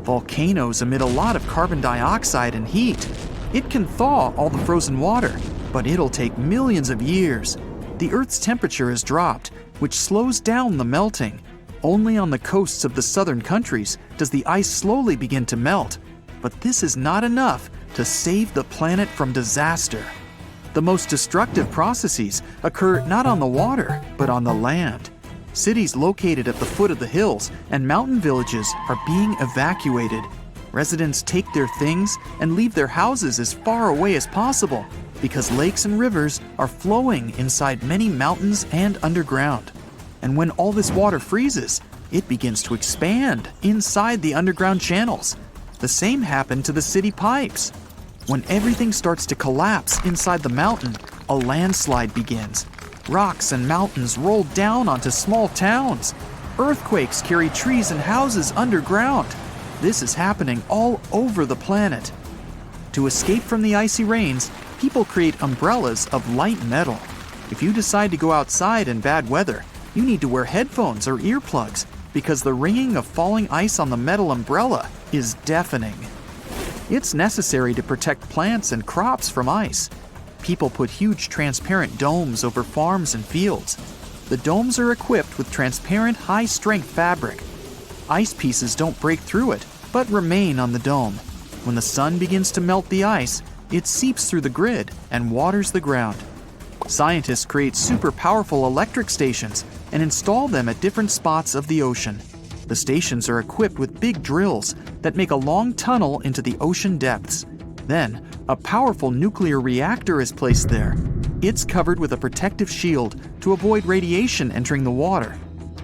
Volcanoes emit a lot of carbon dioxide and heat. It can thaw all the frozen water, but it'll take millions of years. The Earth's temperature has dropped, which slows down the melting. Only on the coasts of the southern countries does the ice slowly begin to melt. But this is not enough to save the planet from disaster. The most destructive processes occur not on the water, but on the land. Cities located at the foot of the hills and mountain villages are being evacuated. Residents take their things and leave their houses as far away as possible because lakes and rivers are flowing inside many mountains and underground. And when all this water freezes, it begins to expand inside the underground channels. The same happened to the city pipes. When everything starts to collapse inside the mountain, a landslide begins. Rocks and mountains roll down onto small towns. Earthquakes carry trees and houses underground. This is happening all over the planet. To escape from the icy rains, people create umbrellas of light metal. If you decide to go outside in bad weather, you need to wear headphones or earplugs because the ringing of falling ice on the metal umbrella is deafening. It's necessary to protect plants and crops from ice. People put huge transparent domes over farms and fields. The domes are equipped with transparent high-strength fabric. Ice pieces don't break through it, but remain on the dome. When the sun begins to melt the ice, it seeps through the grid and waters the ground. Scientists create super powerful electric stations and install them at different spots of the ocean. The stations are equipped with big drills that make a long tunnel into the ocean depths. Then, a powerful nuclear reactor is placed there. It's covered with a protective shield to avoid radiation entering the water.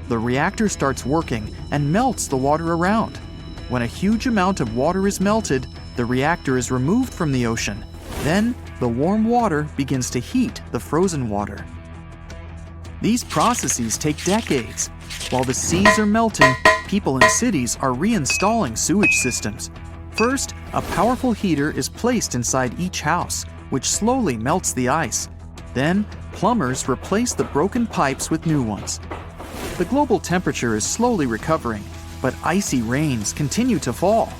The reactor starts working and melts the water around. When a huge amount of water is melted, the reactor is removed from the ocean. Then, the warm water begins to heat the frozen water. These processes take decades. While the seas are melting, people in cities are reinstalling sewage systems. First, a powerful heater is placed inside each house, which slowly melts the ice. Then, plumbers replace the broken pipes with new ones. The global temperature is slowly recovering, but icy rains continue to fall.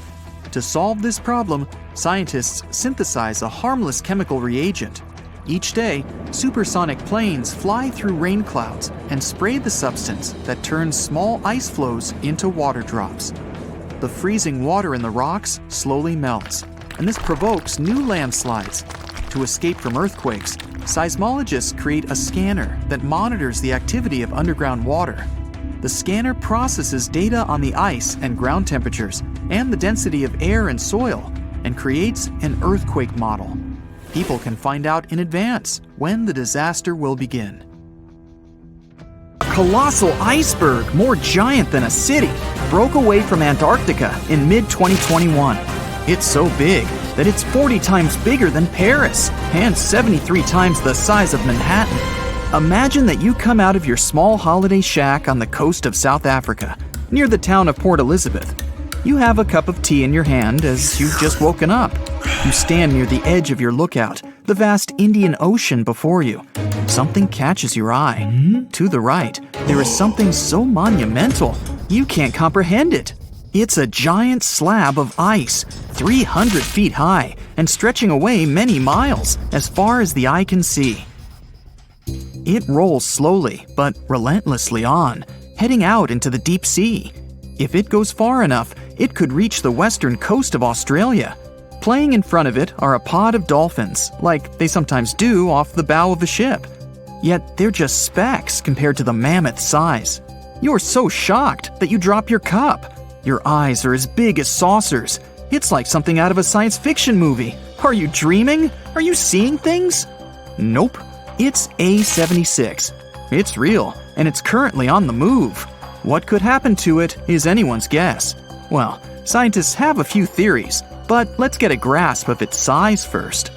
To solve this problem, scientists synthesize a harmless chemical reagent. Each day, supersonic planes fly through rain clouds and spray the substance that turns small ice flows into water drops. The freezing water in the rocks slowly melts, and this provokes new landslides. To escape from earthquakes, seismologists create a scanner that monitors the activity of underground water. The scanner processes data on the ice and ground temperatures and the density of air and soil and creates an earthquake model. People can find out in advance when the disaster will begin. A colossal iceberg, more giant than a city, broke away from Antarctica in mid-2021. It's so big that it's 40 times bigger than Paris and 73 times the size of Manhattan. Imagine that you come out of your small holiday shack on the coast of South Africa, near the town of Port Elizabeth. You have a cup of tea in your hand as you've just woken up. You stand near the edge of your lookout, the vast Indian Ocean before you. Something catches your eye. To the right, there is something so monumental, you can't comprehend it. It's a giant slab of ice, 300 feet high, and stretching away many miles, as far as the eye can see. It rolls slowly, but relentlessly on, heading out into the deep sea. If it goes far enough, it could reach the western coast of Australia. Playing in front of it are a pod of dolphins, like they sometimes do off the bow of a ship. Yet they're just specks compared to the mammoth size. You're so shocked that you drop your cup. Your eyes are as big as saucers. It's like something out of a science fiction movie. Are you dreaming? Are you seeing things? Nope. It's A76. It's real, and it's currently on the move. What could happen to it is anyone's guess. Well, scientists have a few theories, but let's get a grasp of its size first.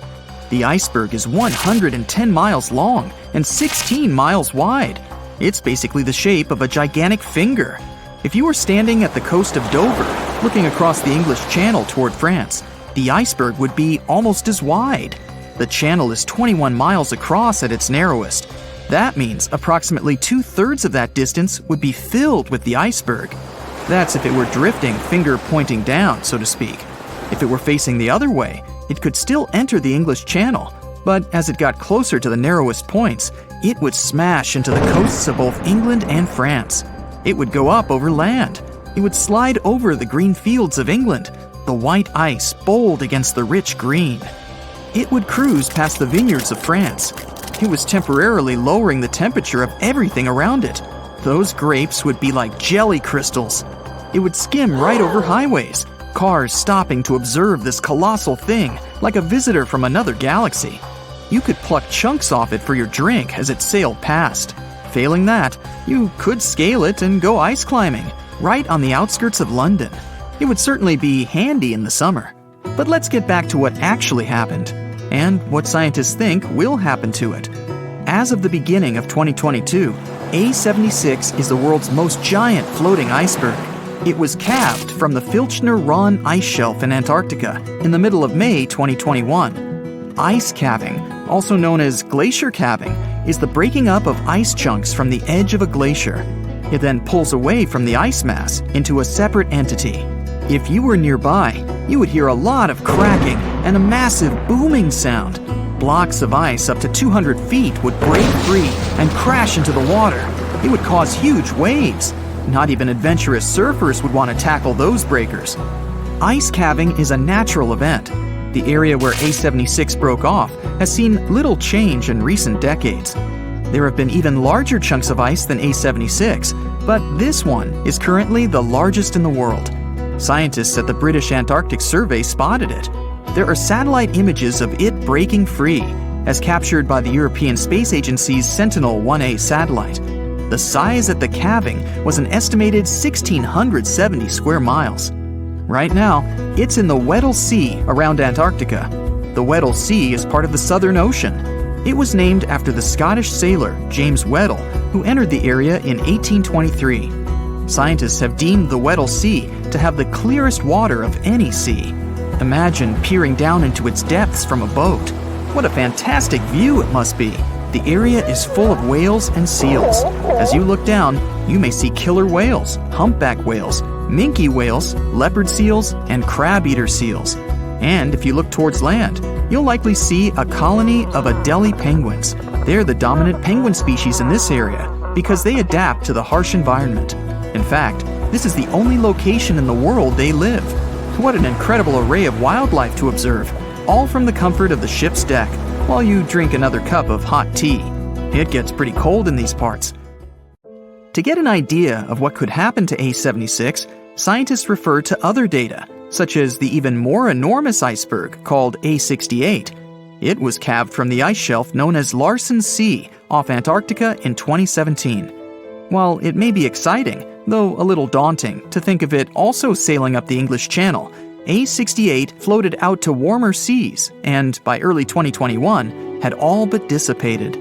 The iceberg is 110 miles long and 16 miles wide. It's basically the shape of a gigantic finger. If you were standing at the coast of Dover, looking across the English Channel toward France, the iceberg would be almost as wide. The channel is 21 miles across at its narrowest. That means approximately 2/3 of that distance would be filled with the iceberg. That's if it were drifting, finger pointing down, so to speak. If it were facing the other way, it could still enter the English Channel, but as it got closer to the narrowest points, it would smash into the coasts of both England and France. It would go up over land. It would slide over the green fields of England, the white ice bold against the rich green. It would cruise past the vineyards of France. It was temporarily lowering the temperature of everything around it. Those grapes would be like jelly crystals. It would skim right over highways, cars stopping to observe this colossal thing like a visitor from another galaxy. You could pluck chunks off it for your drink as it sailed past. Failing that, you could scale it and go ice climbing, right on the outskirts of London. It would certainly be handy in the summer. But let's get back to what actually happened, and what scientists think will happen to it. As of the beginning of 2022, A76 is the world's most giant floating iceberg. It was calved from the Filchner Ronne ice shelf in Antarctica in the middle of May 2021. Ice calving, also known as glacier calving, is the breaking up of ice chunks from the edge of a glacier. It then pulls away from the ice mass into a separate entity. If you were nearby, you would hear a lot of cracking and a massive booming sound. Blocks of ice up to 200 feet would break free and crash into the water. It would cause huge waves. Not even adventurous surfers would want to tackle those breakers. Ice calving is a natural event. The area where A76 broke off has seen little change in recent decades. There have been even larger chunks of ice than A76, but this one is currently the largest in the world. Scientists at the British Antarctic Survey spotted it. There are satellite images of it breaking free, as captured by the European Space Agency's Sentinel-1A satellite. The size at the calving was an estimated 1,670 square miles. Right now, it's in the Weddell Sea around Antarctica. The Weddell Sea is part of the Southern Ocean. It was named after the Scottish sailor James Weddell, who entered the area in 1823. Scientists have deemed the Weddell Sea to have the clearest water of any sea. Imagine peering down into its depths from a boat. What a fantastic view it must be. The area is full of whales and seals. As you look down, you may see killer whales, humpback whales, minke whales, leopard seals, and crab-eater seals. And if you look towards land, you'll likely see a colony of Adelie penguins. They're the dominant penguin species in this area because they adapt to the harsh environment. In fact, this is the only location in the world they live. What an incredible array of wildlife to observe, all from the comfort of the ship's deck, while you drink another cup of hot tea. It gets pretty cold in these parts. To get an idea of what could happen to A76, scientists refer to other data, such as the even more enormous iceberg called A68. It was calved from the ice shelf known as Larsen C off Antarctica in 2017. While it may be exciting, though a little daunting, to think of it also sailing up the English Channel, A68 floated out to warmer seas and, by early 2021, had all but dissipated.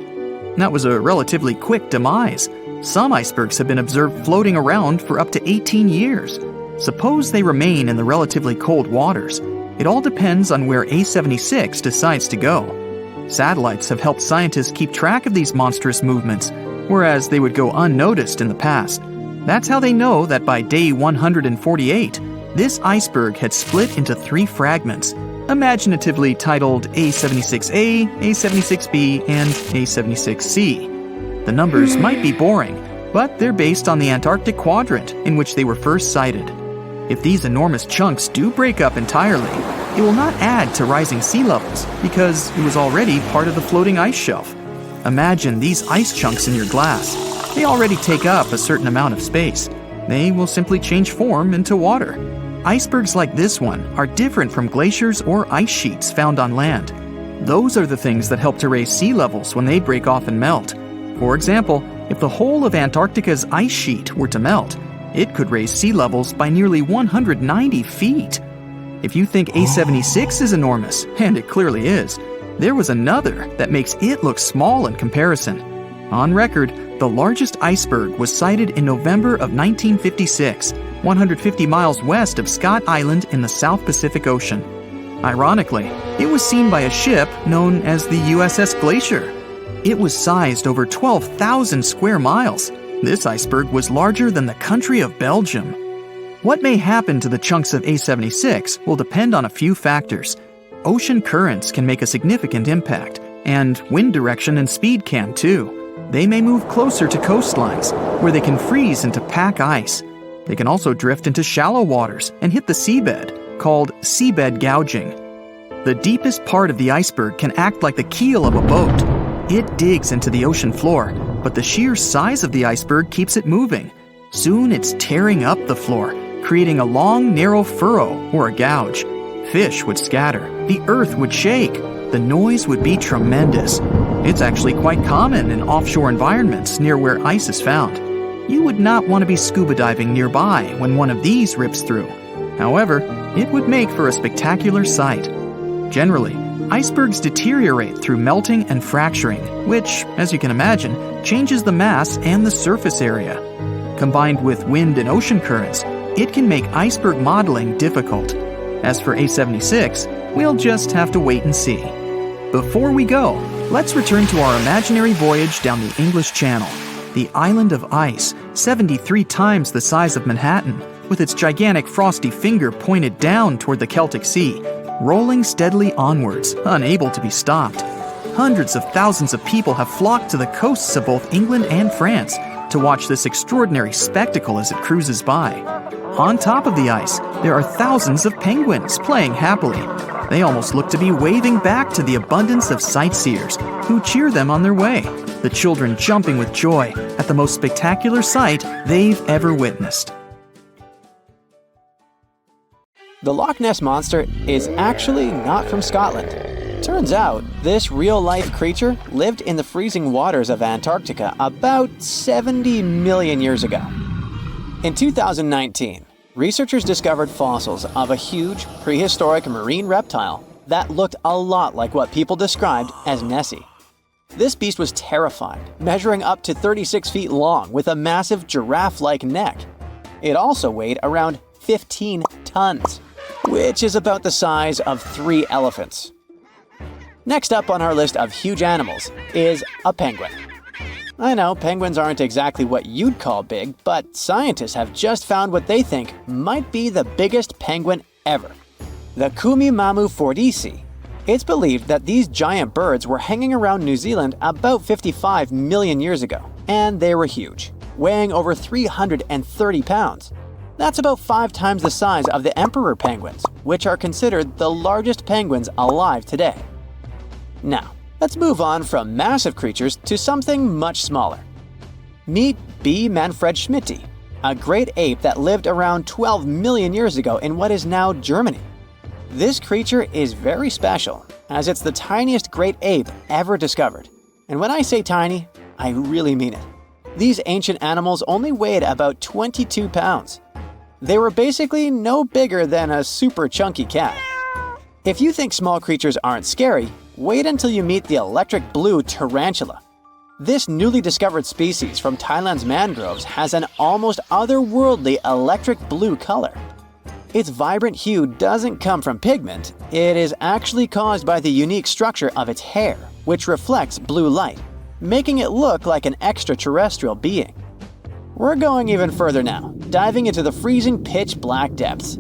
That was a relatively quick demise. Some icebergs have been observed floating around for up to 18 years. Suppose they remain in the relatively cold waters. It all depends on where A76 decides to go. Satellites have helped scientists keep track of these monstrous movements, whereas they would go unnoticed in the past. That's how they know that by day 148, this iceberg had split into 3 fragments, imaginatively titled A76A, A76B, and A76C. The numbers might be boring, but they're based on the Antarctic quadrant in which they were first sighted. If these enormous chunks do break up entirely, it will not add to rising sea levels because it was already part of the floating ice shelf. Imagine these ice chunks in your glass. They already take up a certain amount of space. They will simply change form into water. Icebergs like this one are different from glaciers or ice sheets found on land. Those are the things that help to raise sea levels when they break off and melt. For example, if the whole of Antarctica's ice sheet were to melt, it could raise sea levels by nearly 190 feet. If you think A76 is enormous, and it clearly is, there was another that makes it look small in comparison. On record, the largest iceberg was sighted in November of 1956, 150 miles west of Scott Island in the South Pacific Ocean. Ironically, it was seen by a ship known as the USS Glacier. It was sized over 12,000 square miles. This iceberg was larger than the country of Belgium. What may happen to the chunks of A76 will depend on a few factors. Ocean currents can make a significant impact, and wind direction and speed can too. They may move closer to coastlines, where they can freeze into pack ice. They can also drift into shallow waters and hit the seabed, called seabed gouging. The deepest part of the iceberg can act like the keel of a boat. It digs into the ocean floor, but the sheer size of the iceberg keeps it moving. Soon it's tearing up the floor, creating a long, narrow furrow or a gouge. Fish would scatter, the earth would shake, the noise would be tremendous. It's actually quite common in offshore environments near where ice is found. You would not want to be scuba diving nearby when one of these rips through. However, it would make for a spectacular sight. Generally, icebergs deteriorate through melting and fracturing, which, as you can imagine, changes the mass and the surface area. Combined with wind and ocean currents, it can make iceberg modeling difficult. As for A76, we'll just have to wait and see. Before we go, let's return to our imaginary voyage down the English Channel. The island of ice, 73 times the size of Manhattan, with its gigantic frosty finger pointed down toward the Celtic Sea, rolling steadily onwards, unable to be stopped. Hundreds of thousands of people have flocked to the coasts of both England and France to watch this extraordinary spectacle as it cruises by. On top of the ice, there are thousands of penguins playing happily. They almost look to be waving back to the abundance of sightseers who cheer them on their way, the children jumping with joy at the most spectacular sight they've ever witnessed. The Loch Ness Monster is actually not from Scotland. Turns out, this real-life creature lived in the freezing waters of Antarctica about 70 million years ago. In 2019, researchers discovered fossils of a huge, prehistoric marine reptile that looked a lot like what people described as Nessie. This beast was terrifying, measuring up to 36 feet long with a massive giraffe-like neck. It also weighed around 15 tons. which is about the size of 3 elephants. Next up on our list of huge animals is a penguin. I know penguins aren't exactly what you'd call big, but scientists have just found what they think might be the biggest penguin ever, the Kumimamu fordyce. It's believed that these giant birds were hanging around New Zealand about 55 million years ago, and they were huge, weighing over 330 pounds. That's about 5 times the size of the emperor penguins, which are considered the largest penguins alive today. Now, let's move on from massive creatures to something much smaller. Meet B. manfredschmidti, a great ape that lived around 12 million years ago in what is now Germany. This creature is very special, as it's the tiniest great ape ever discovered. And when I say tiny, I really mean it. These ancient animals only weighed about 22 pounds. They were basically no bigger than a super chunky cat. If you think small creatures aren't scary, wait until you meet the electric blue tarantula. This newly discovered species from Thailand's mangroves has an almost otherworldly electric blue color. Its vibrant hue doesn't come from pigment, it is actually caused by the unique structure of its hair, which reflects blue light, making it look like an extraterrestrial being. We're going even further now, diving into the freezing pitch-black depths.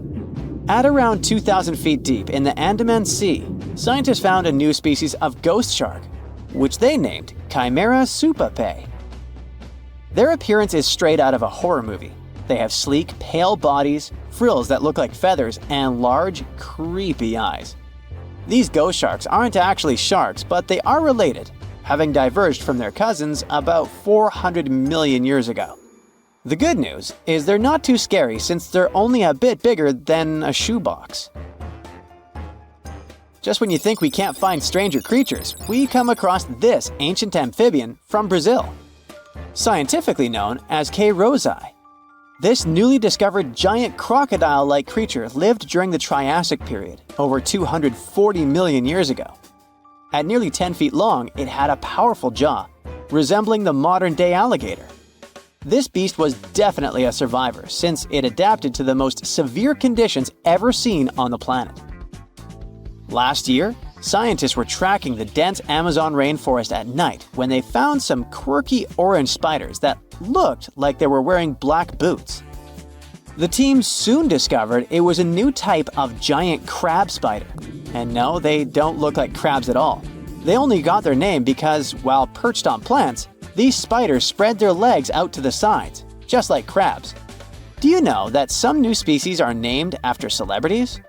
At around 2,000 feet deep in the Andaman Sea, scientists found a new species of ghost shark, which they named Chimera supape. Their appearance is straight out of a horror movie. They have sleek, pale bodies, frills that look like feathers, and large, creepy eyes. These ghost sharks aren't actually sharks, but they are related, having diverged from their cousins about 400 million years ago. The good news is they're not too scary since they're only a bit bigger than a shoebox. Just when you think we can't find stranger creatures, we come across this ancient amphibian from Brazil, scientifically known as K. rosae. This newly discovered giant crocodile-like creature lived during the Triassic period, over 240 million years ago. At nearly 10 feet long, it had a powerful jaw, resembling the modern-day alligator. This beast was definitely a survivor since it adapted to the most severe conditions ever seen on the planet. Last year, scientists were tracking the dense Amazon rainforest at night when they found some quirky orange spiders that looked like they were wearing black boots. The team soon discovered it was a new type of giant crab spider. And no, they don't look like crabs at all. They only got their name because, while perched on plants, these spiders spread their legs out to the sides, just like crabs. Do you know that some new species are named after celebrities?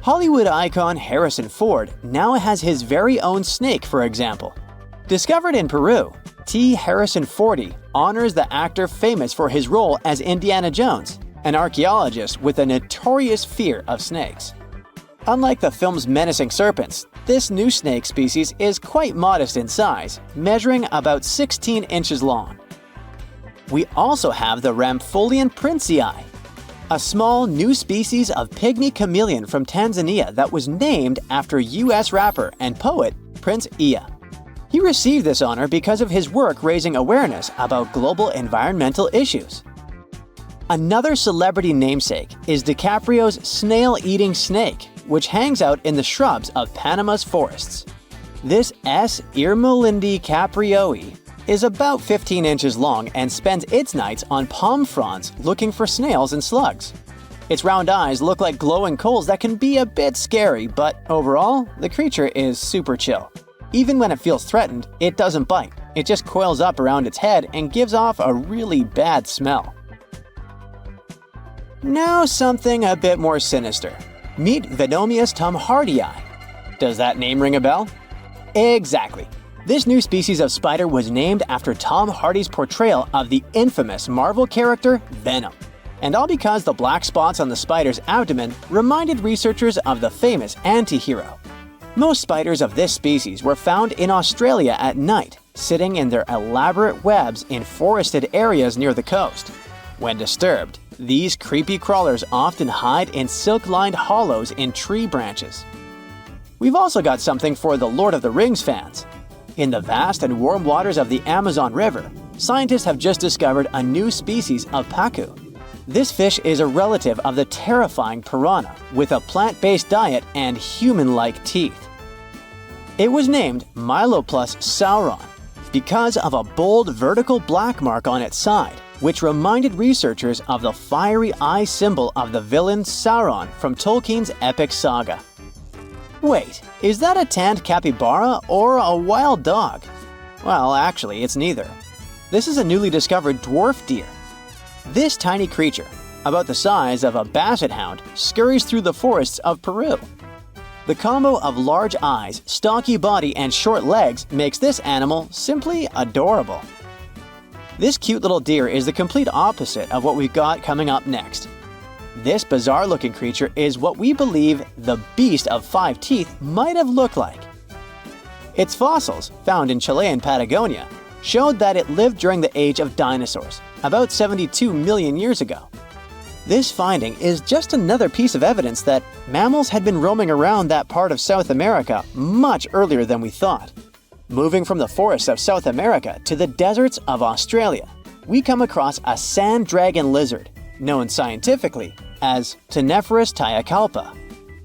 Hollywood icon Harrison Ford now has his very own snake, for example. Discovered in Peru, T. Harrison Fordy honors the actor famous for his role as Indiana Jones, an archaeologist with a notorious fear of snakes. Unlike the film's menacing serpents, this new snake species is quite modest in size, measuring about 16 inches long. We also have the Rampholion princei, a small new species of pygmy chameleon from Tanzania that was named after US rapper and poet Prince Iya. He received this honor because of his work raising awareness about global environmental issues. Another celebrity namesake is DiCaprio's snail-eating snake, which hangs out in the shrubs of Panama's forests. This S. irmelindi caprioi is about 15 inches long and spends its nights on palm fronds looking for snails and slugs. Its round eyes look like glowing coals that can be a bit scary, but overall, the creature is super chill. Even when it feels threatened, it doesn't bite. It just coils up around its head and gives off a really bad smell. Now something a bit more sinister. Meet Venomius tomhardii. Does that name ring a bell? Exactly. This new species of spider was named after Tom Hardy's portrayal of the infamous Marvel character Venom. And all because the black spots on the spider's abdomen reminded researchers of the famous anti-hero. Most spiders of this species were found in Australia at night, sitting in their elaborate webs in forested areas near the coast. When disturbed, these creepy crawlers often hide in silk-lined hollows in tree branches. We've also got something for the Lord of the Rings fans. In the vast and warm waters of the Amazon River, scientists have just discovered a new species of pacu. This fish is a relative of the terrifying piranha with a plant-based diet and human-like teeth. It was named Myloplus sauron because of a bold vertical black mark on its side, which reminded researchers of the fiery eye symbol of the villain Sauron from Tolkien's epic saga. Wait, is that a tanned capybara or a wild dog? Well, actually, it's neither. This is a newly discovered dwarf deer. This tiny creature, about the size of a basset hound, scurries through the forests of Peru. The combo of large eyes, stocky body, and short legs makes this animal simply adorable. This cute little deer is the complete opposite of what we've got coming up next. This bizarre-looking creature is what we believe the beast of 5 teeth might have looked like. Its fossils, found in Chilean Patagonia, showed that it lived during the age of dinosaurs, about 72 million years ago. This finding is just another piece of evidence that mammals had been roaming around that part of South America much earlier than we thought. Moving from the forests of South America to the deserts of Australia, we come across a sand dragon lizard, known scientifically as Ctenophorus tayacalpa.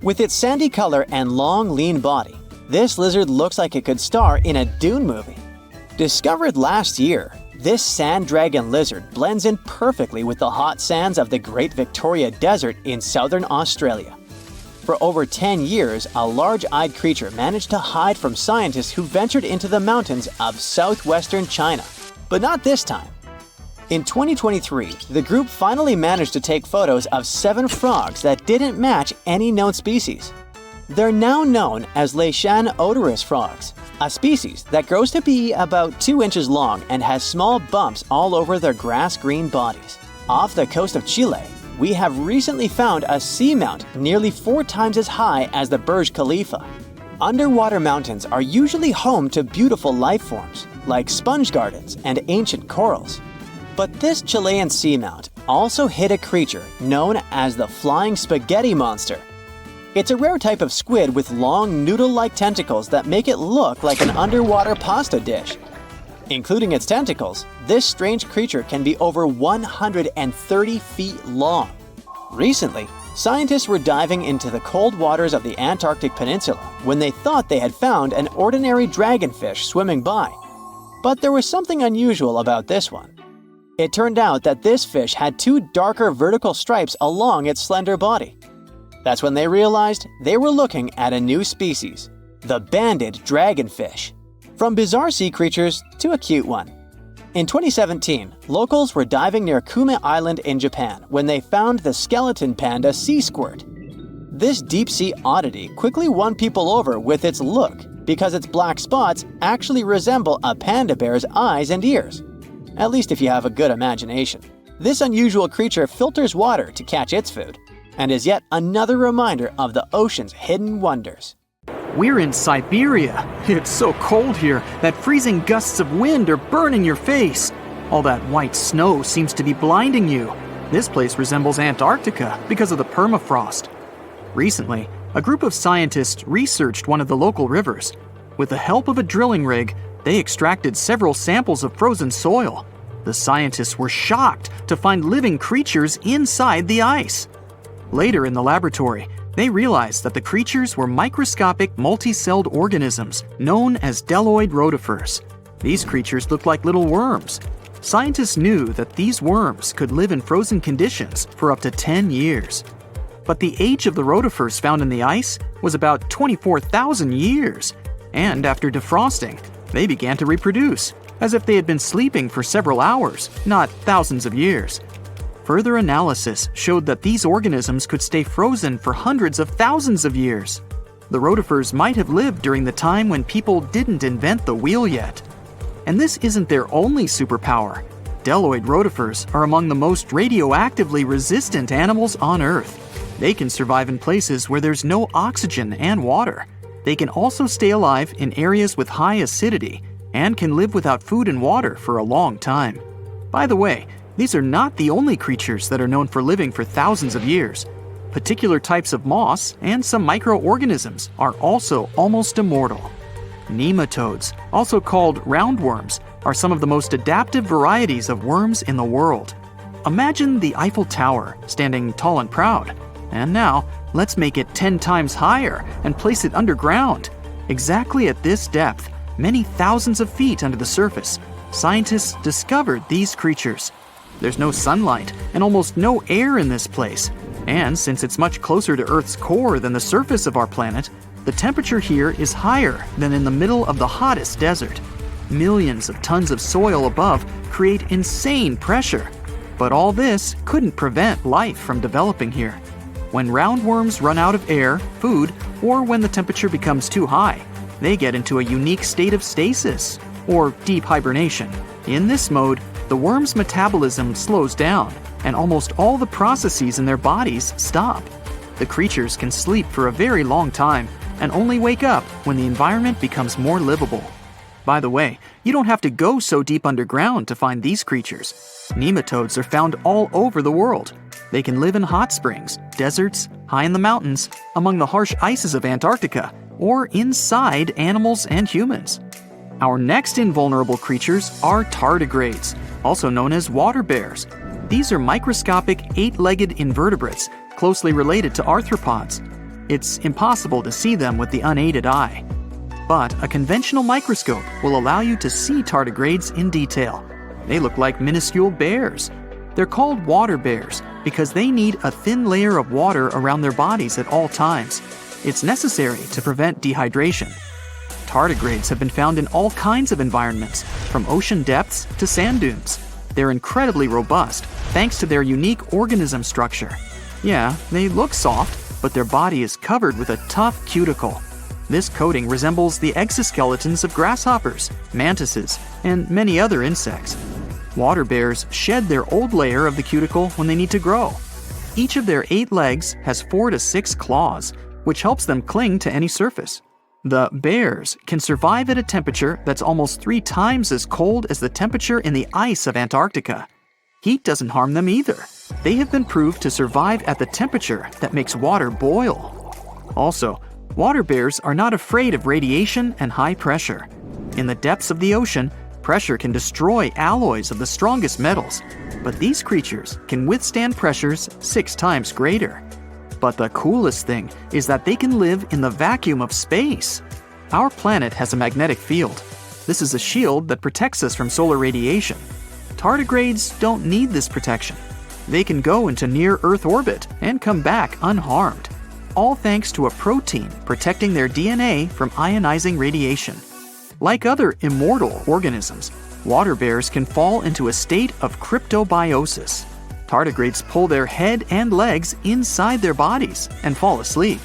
With its sandy color and long, lean body, this lizard looks like it could star in a Dune movie. Discovered last year, this sand dragon lizard blends in perfectly with the hot sands of the Great Victoria Desert in southern Australia. For over 10 years, a large-eyed creature managed to hide from scientists who ventured into the mountains of southwestern China. But not this time. In 2023, the group finally managed to take photos of 7 frogs that didn't match any known species. They're now known as Leishan odorous frogs, a species that grows to be about 2 inches long and has small bumps all over their grass-green bodies. Off the coast of Chile, we have recently found a seamount nearly 4 times as high as the Burj Khalifa. Underwater mountains are usually home to beautiful life forms, like sponge gardens and ancient corals. But this Chilean seamount also hid a creature known as the flying spaghetti monster. It's a rare type of squid with long noodle-like tentacles that make it look like an underwater pasta dish. Including its tentacles, this strange creature can be over 130 feet long. Recently, scientists were diving into the cold waters of the Antarctic Peninsula when they thought they had found an ordinary dragonfish swimming by. But there was something unusual about this one. It turned out that this fish had 2 darker vertical stripes along its slender body. That's when they realized they were looking at a new species, the banded dragonfish. From bizarre sea creatures to a cute one. In 2017, locals were diving near Kume Island in Japan when they found the skeleton panda sea squirt. This deep-sea oddity quickly won people over with its look because its black spots actually resemble a panda bear's eyes and ears. At least if you have a good imagination. This unusual creature filters water to catch its food, and is yet another reminder of the ocean's hidden wonders. We're in Siberia. It's so cold here that freezing gusts of wind are burning your face. All that white snow seems to be blinding you. This place resembles Antarctica because of the permafrost. Recently, a group of scientists researched one of the local rivers. With the help of a drilling rig, they extracted several samples of frozen soil. The scientists were shocked to find living creatures inside the ice. Later in the laboratory, they realized that the creatures were microscopic multi-celled organisms known as bdelloid rotifers. These creatures looked like little worms. Scientists knew that these worms could live in frozen conditions for up to 10 years. But the age of the rotifers found in the ice was about 24,000 years. And after defrosting, they began to reproduce, as if they had been sleeping for several hours, not thousands of years. Further analysis showed that these organisms could stay frozen for hundreds of thousands of years. The rotifers might have lived during the time when people didn't invent the wheel yet. And this isn't their only superpower. Bdelloid rotifers are among the most radioactively resistant animals on Earth. They can survive in places where there's no oxygen and water. They can also stay alive in areas with high acidity and can live without food and water for a long time. By the way, these are not the only creatures that are known for living for thousands of years. Particular types of moss and some microorganisms are also almost immortal. Nematodes, also called roundworms, are some of the most adaptive varieties of worms in the world. imagine the Eiffel Tower standing tall and proud. And now, let's make it 10 times higher and place it underground. Exactly at this depth, many thousands of feet under the surface, scientists discovered these creatures. There's no sunlight and almost no air in this place. And since it's much closer to Earth's core than the surface of our planet, the temperature here is higher than in the middle of the hottest desert. Millions of tons of soil above create insane pressure. But all this couldn't prevent life from developing here. When roundworms run out of air, food, or when the temperature becomes too high, they get into a unique state of stasis, or deep hibernation. In this mode, the worm's metabolism slows down, and almost all the processes in their bodies stop. The creatures can sleep for a very long time, and only wake up when the environment becomes more livable. By the way, you don't have to go so deep underground to find these creatures. Nematodes are found all over the world. They can live in hot springs, deserts, high in the mountains, among the harsh ices of Antarctica, or inside animals and humans. Our next invulnerable creatures are tardigrades, also known as water bears. These are microscopic, 8-legged invertebrates closely related to arthropods. It's impossible to see them with the unaided eye. But a conventional microscope will allow you to see tardigrades in detail. They look like minuscule bears. They're called water bears because they need a thin layer of water around their bodies at all times. It's necessary to prevent dehydration. Tardigrades have been found in all kinds of environments, from ocean depths to sand dunes. They're incredibly robust, thanks to their unique organism structure. Yeah, they look soft, but their body is covered with a tough cuticle. This coating resembles the exoskeletons of grasshoppers, mantises, and many other insects. Water bears shed their old layer of the cuticle when they need to grow. Each of their 8 legs has 4 to 6 claws, which helps them cling to any surface. The bears can survive at a temperature that's almost 3 times as cold as the temperature in the ice of Antarctica. Heat doesn't harm them either. They have been proved to survive at the temperature that makes water boil. Also, water bears are not afraid of radiation and high pressure. In the depths of the ocean, pressure can destroy alloys of the strongest metals, but these creatures can withstand pressures 6 times greater. But the coolest thing is that they can live in the vacuum of space. Our planet has a magnetic field. This is a shield that protects us from solar radiation. Tardigrades don't need this protection. They can go into near-Earth orbit and come back unharmed, all thanks to a protein protecting their DNA from ionizing radiation. Like other immortal organisms, water bears can fall into a state of cryptobiosis. Tardigrades pull their head and legs inside their bodies and fall asleep.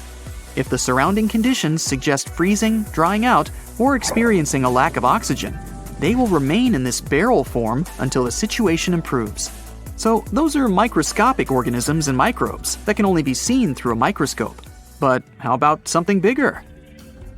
If the surrounding conditions suggest freezing, drying out, or experiencing a lack of oxygen, they will remain in this barrel form until the situation improves. So those are microscopic organisms and microbes that can only be seen through a microscope. But how about something bigger?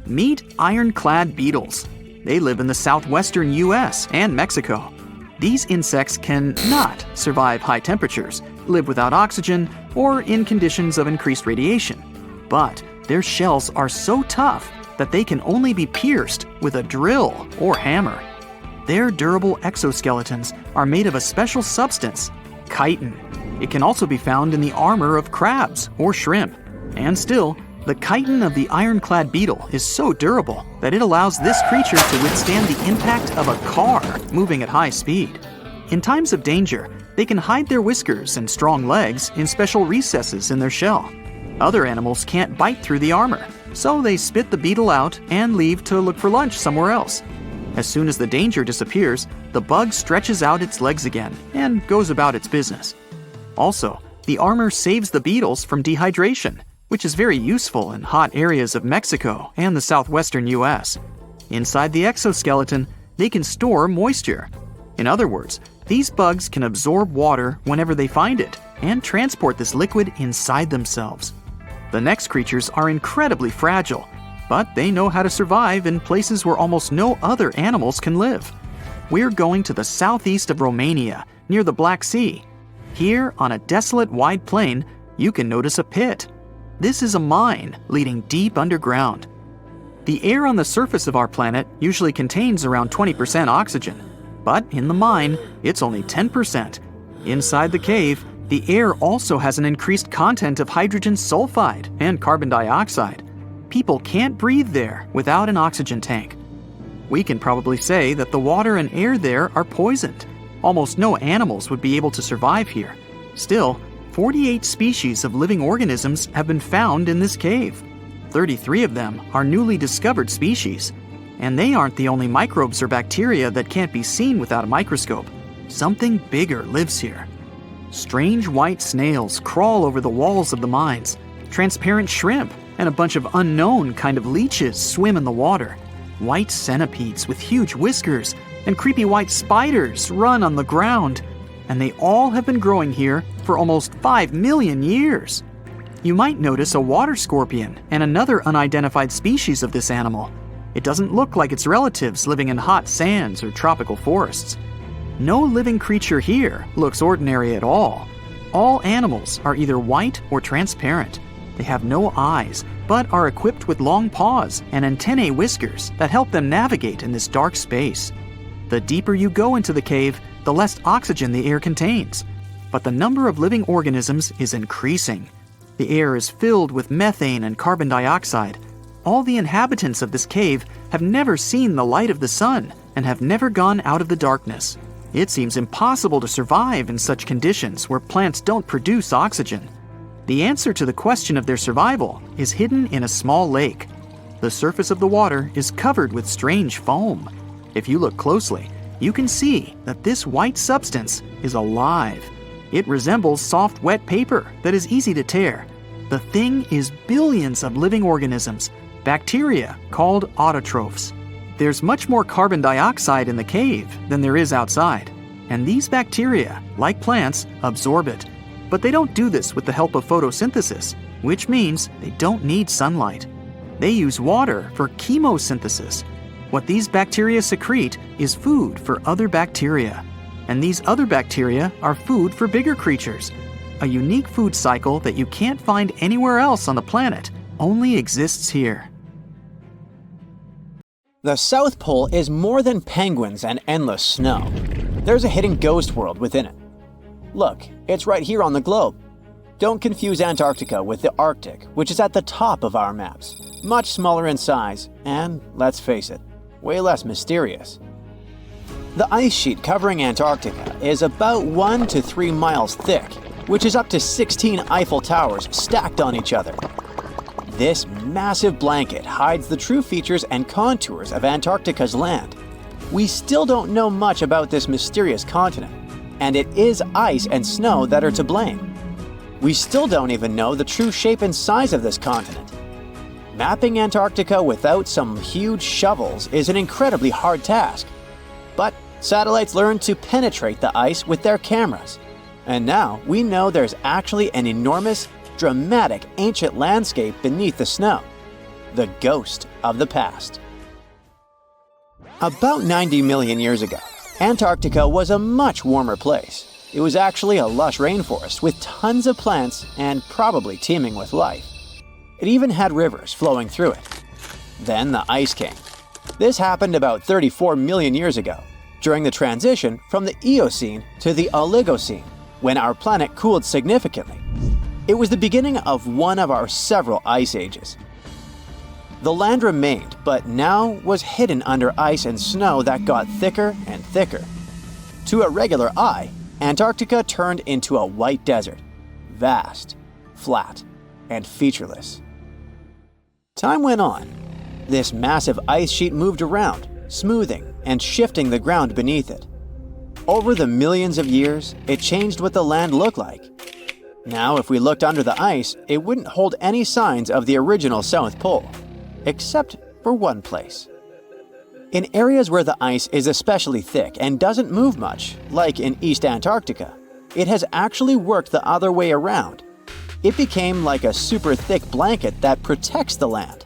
Meet ironclad beetles. They live in the southwestern US and Mexico. These insects cannot survive high temperatures, live without oxygen, or in conditions of increased radiation. But their shells are so tough that they can only be pierced with a drill or hammer. Their durable exoskeletons are made of a special substance, chitin. It can also be found in the armor of crabs or shrimp. And still, the chitin of the ironclad beetle is so durable that it allows this creature to withstand the impact of a car moving at high speed. In times of danger, they can hide their whiskers and strong legs in special recesses in their shell. Other animals can't bite through the armor, so they spit the beetle out and leave to look for lunch somewhere else. As soon as the danger disappears, the bug stretches out its legs again and goes about its business. Also, the armor saves the beetles from dehydration, which is very useful in hot areas of Mexico and the southwestern US. Inside the exoskeleton, they can store moisture. In other words, these bugs can absorb water whenever they find it and transport this liquid inside themselves. The next creatures are incredibly fragile, but they know how to survive in places where almost no other animals can live. We're going to the southeast of Romania, near the Black Sea. Here, on a desolate wide plain, you can notice a pit. This is a mine leading deep underground. The air on the surface of our planet usually contains around 20% oxygen, but in the mine, it's only 10%. Inside the cave, the air also has an increased content of hydrogen sulfide and carbon dioxide. People can't breathe there without an oxygen tank. We can probably say that the water and air there are poisoned. Almost no animals would be able to survive here. Still, 48 species of living organisms have been found in this cave. 33 of them are newly discovered species. And they aren't the only microbes or bacteria that can't be seen without a microscope. Something bigger lives here. Strange white snails crawl over the walls of the mines. Transparent shrimp and a bunch of unknown kind of leeches swim in the water. White centipedes with huge whiskers and creepy white spiders run on the ground. And they all have been growing here for almost 5 million years. You might notice a water scorpion and another unidentified species of this animal. It doesn't look like its relatives living in hot sands or tropical forests. No living creature here looks ordinary at all. All animals are either white or transparent. They have no eyes, but are equipped with long paws and antennae whiskers that help them navigate in this dark space. The deeper you go into the cave, the less oxygen the air contains. But the number of living organisms is increasing. The air is filled with methane and carbon dioxide. All the inhabitants of this cave have never seen the light of the sun and have never gone out of the darkness. It seems impossible to survive in such conditions where plants don't produce oxygen. The answer to the question of their survival is hidden in a small lake. The surface of the water is covered with strange foam. If you look closely, you can see that this white substance is alive. It resembles soft, wet paper that is easy to tear. The thing is billions of living organisms, bacteria called autotrophs. There's much more carbon dioxide in the cave than there is outside, and these bacteria, like plants, absorb it. But they don't do this with the help of photosynthesis, which means they don't need sunlight. They use water for chemosynthesis. What these bacteria secrete is food for other bacteria, and these other bacteria are food for bigger creatures. A unique food cycle that you can't find anywhere else on the planet only exists here. The South Pole is more than penguins and endless snow. There's a hidden ghost world within it. Look, it's right here on the globe. Don't confuse Antarctica with the Arctic, which is at the top of our maps. Much smaller in size, and let's face it, way less mysterious. The ice sheet covering Antarctica is about 1 to 3 miles thick, which is up to 16 Eiffel Towers stacked on each other. This massive blanket hides the true features and contours of Antarctica's land. We still don't know much about this mysterious continent, and it is ice and snow that are to blame. We still don't even know the true shape and size of this continent. Mapping Antarctica without some huge shovels is an incredibly hard task. But satellites learned to penetrate the ice with their cameras. And now we know there's actually an enormous, dramatic ancient landscape beneath the snow. The ghost of the past. About 90 million years ago, Antarctica was a much warmer place. It was actually a lush rainforest with tons of plants and probably teeming with life. It even had rivers flowing through it. Then the ice came. This happened about 34 million years ago, during the transition from the Eocene to the Oligocene, when our planet cooled significantly. It was the beginning of one of our several ice ages. The land remained, but now was hidden under ice and snow that got thicker and thicker. To a regular eye, Antarctica turned into a white desert, vast, flat, and featureless. Time went on. This massive ice sheet moved around, smoothing and shifting the ground beneath it. Over the millions of years, it changed what the land looked like. Now, if we looked under the ice, it wouldn't hold any signs of the original South Pole, except for one place. In areas where the ice is especially thick and doesn't move much, like in East Antarctica, it has actually worked the other way around. It became like a super thick blanket that protects the land.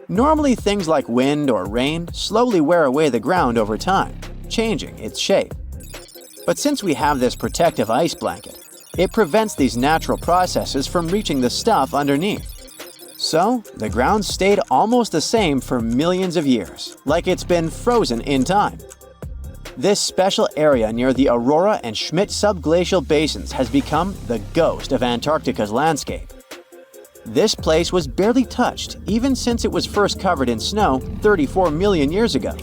Normally, things like wind or rain slowly wear away the ground over time, changing its shape. But since we have this protective ice blanket, it prevents these natural processes from reaching the stuff underneath. So, the ground stayed almost the same for millions of years, like it's been frozen in time. This special area near the Aurora and Schmidt subglacial basins has become the ghost of Antarctica's landscape. This place was barely touched even since it was first covered in snow 34 million years ago.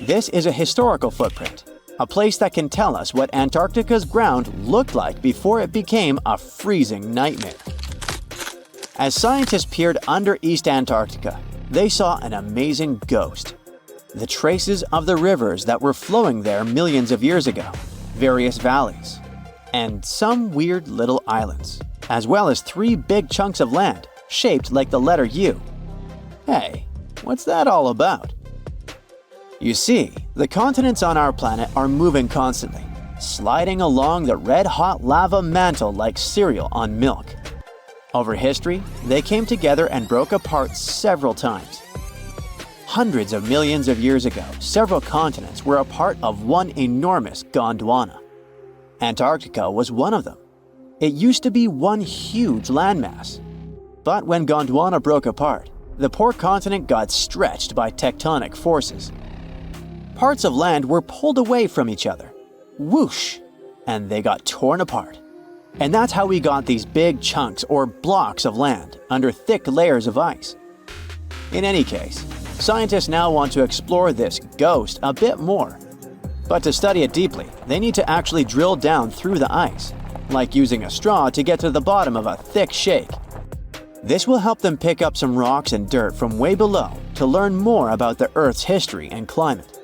This is a historical footprint, a place that can tell us what Antarctica's ground looked like before it became a freezing nightmare. As scientists peered under East Antarctica, they saw an amazing ghost. The traces of the rivers that were flowing there millions of years ago, various valleys, and some weird little islands, as well as 3 big chunks of land shaped like the letter U. Hey, what's that all about? You see, the continents on our planet are moving constantly, sliding along the red-hot lava mantle like cereal on milk. Over history, they came together and broke apart several times. Hundreds of millions of years ago, several continents were a part of one enormous Gondwana. Antarctica was one of them. It used to be one huge landmass. But when Gondwana broke apart, the poor continent got stretched by tectonic forces. Parts of land were pulled away from each other. Whoosh! And they got torn apart. And that's how we got these big chunks or blocks of land under thick layers of ice. In any case, scientists now want to explore this ghost a bit more. But to study it deeply, they need to actually drill down through the ice, like using a straw to get to the bottom of a thick shake. This will help them pick up some rocks and dirt from way below to learn more about the Earth's history and climate.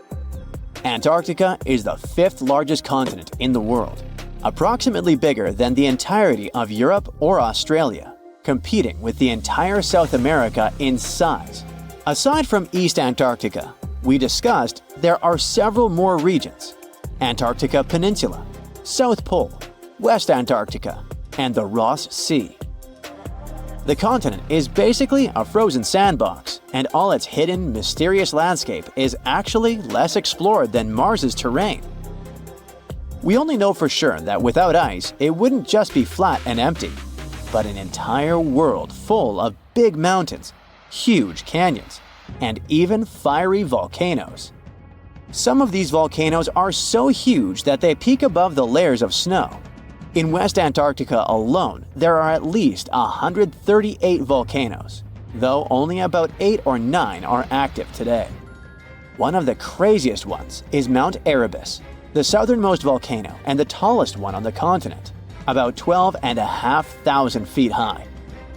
Antarctica is the 5th largest continent in the world, approximately bigger than the entirety of Europe or Australia, competing with the entire South America in size. Aside from East Antarctica, we discussed there are several more regions: Antarctica Peninsula, South Pole, West Antarctica, and the Ross Sea. The continent is basically a frozen sandbox, and all its hidden, mysterious landscape is actually less explored than Mars's terrain. We only know for sure that without ice, it wouldn't just be flat and empty, but an entire world full of big mountains, huge canyons, and even fiery volcanoes. Some of these volcanoes are so huge that they peak above the layers of snow. In West Antarctica alone, there are at least 138 volcanoes, though only about 8 or 9 are active today. One of the craziest ones is Mount Erebus, the southernmost volcano and the tallest one on the continent, about 12,500 feet high.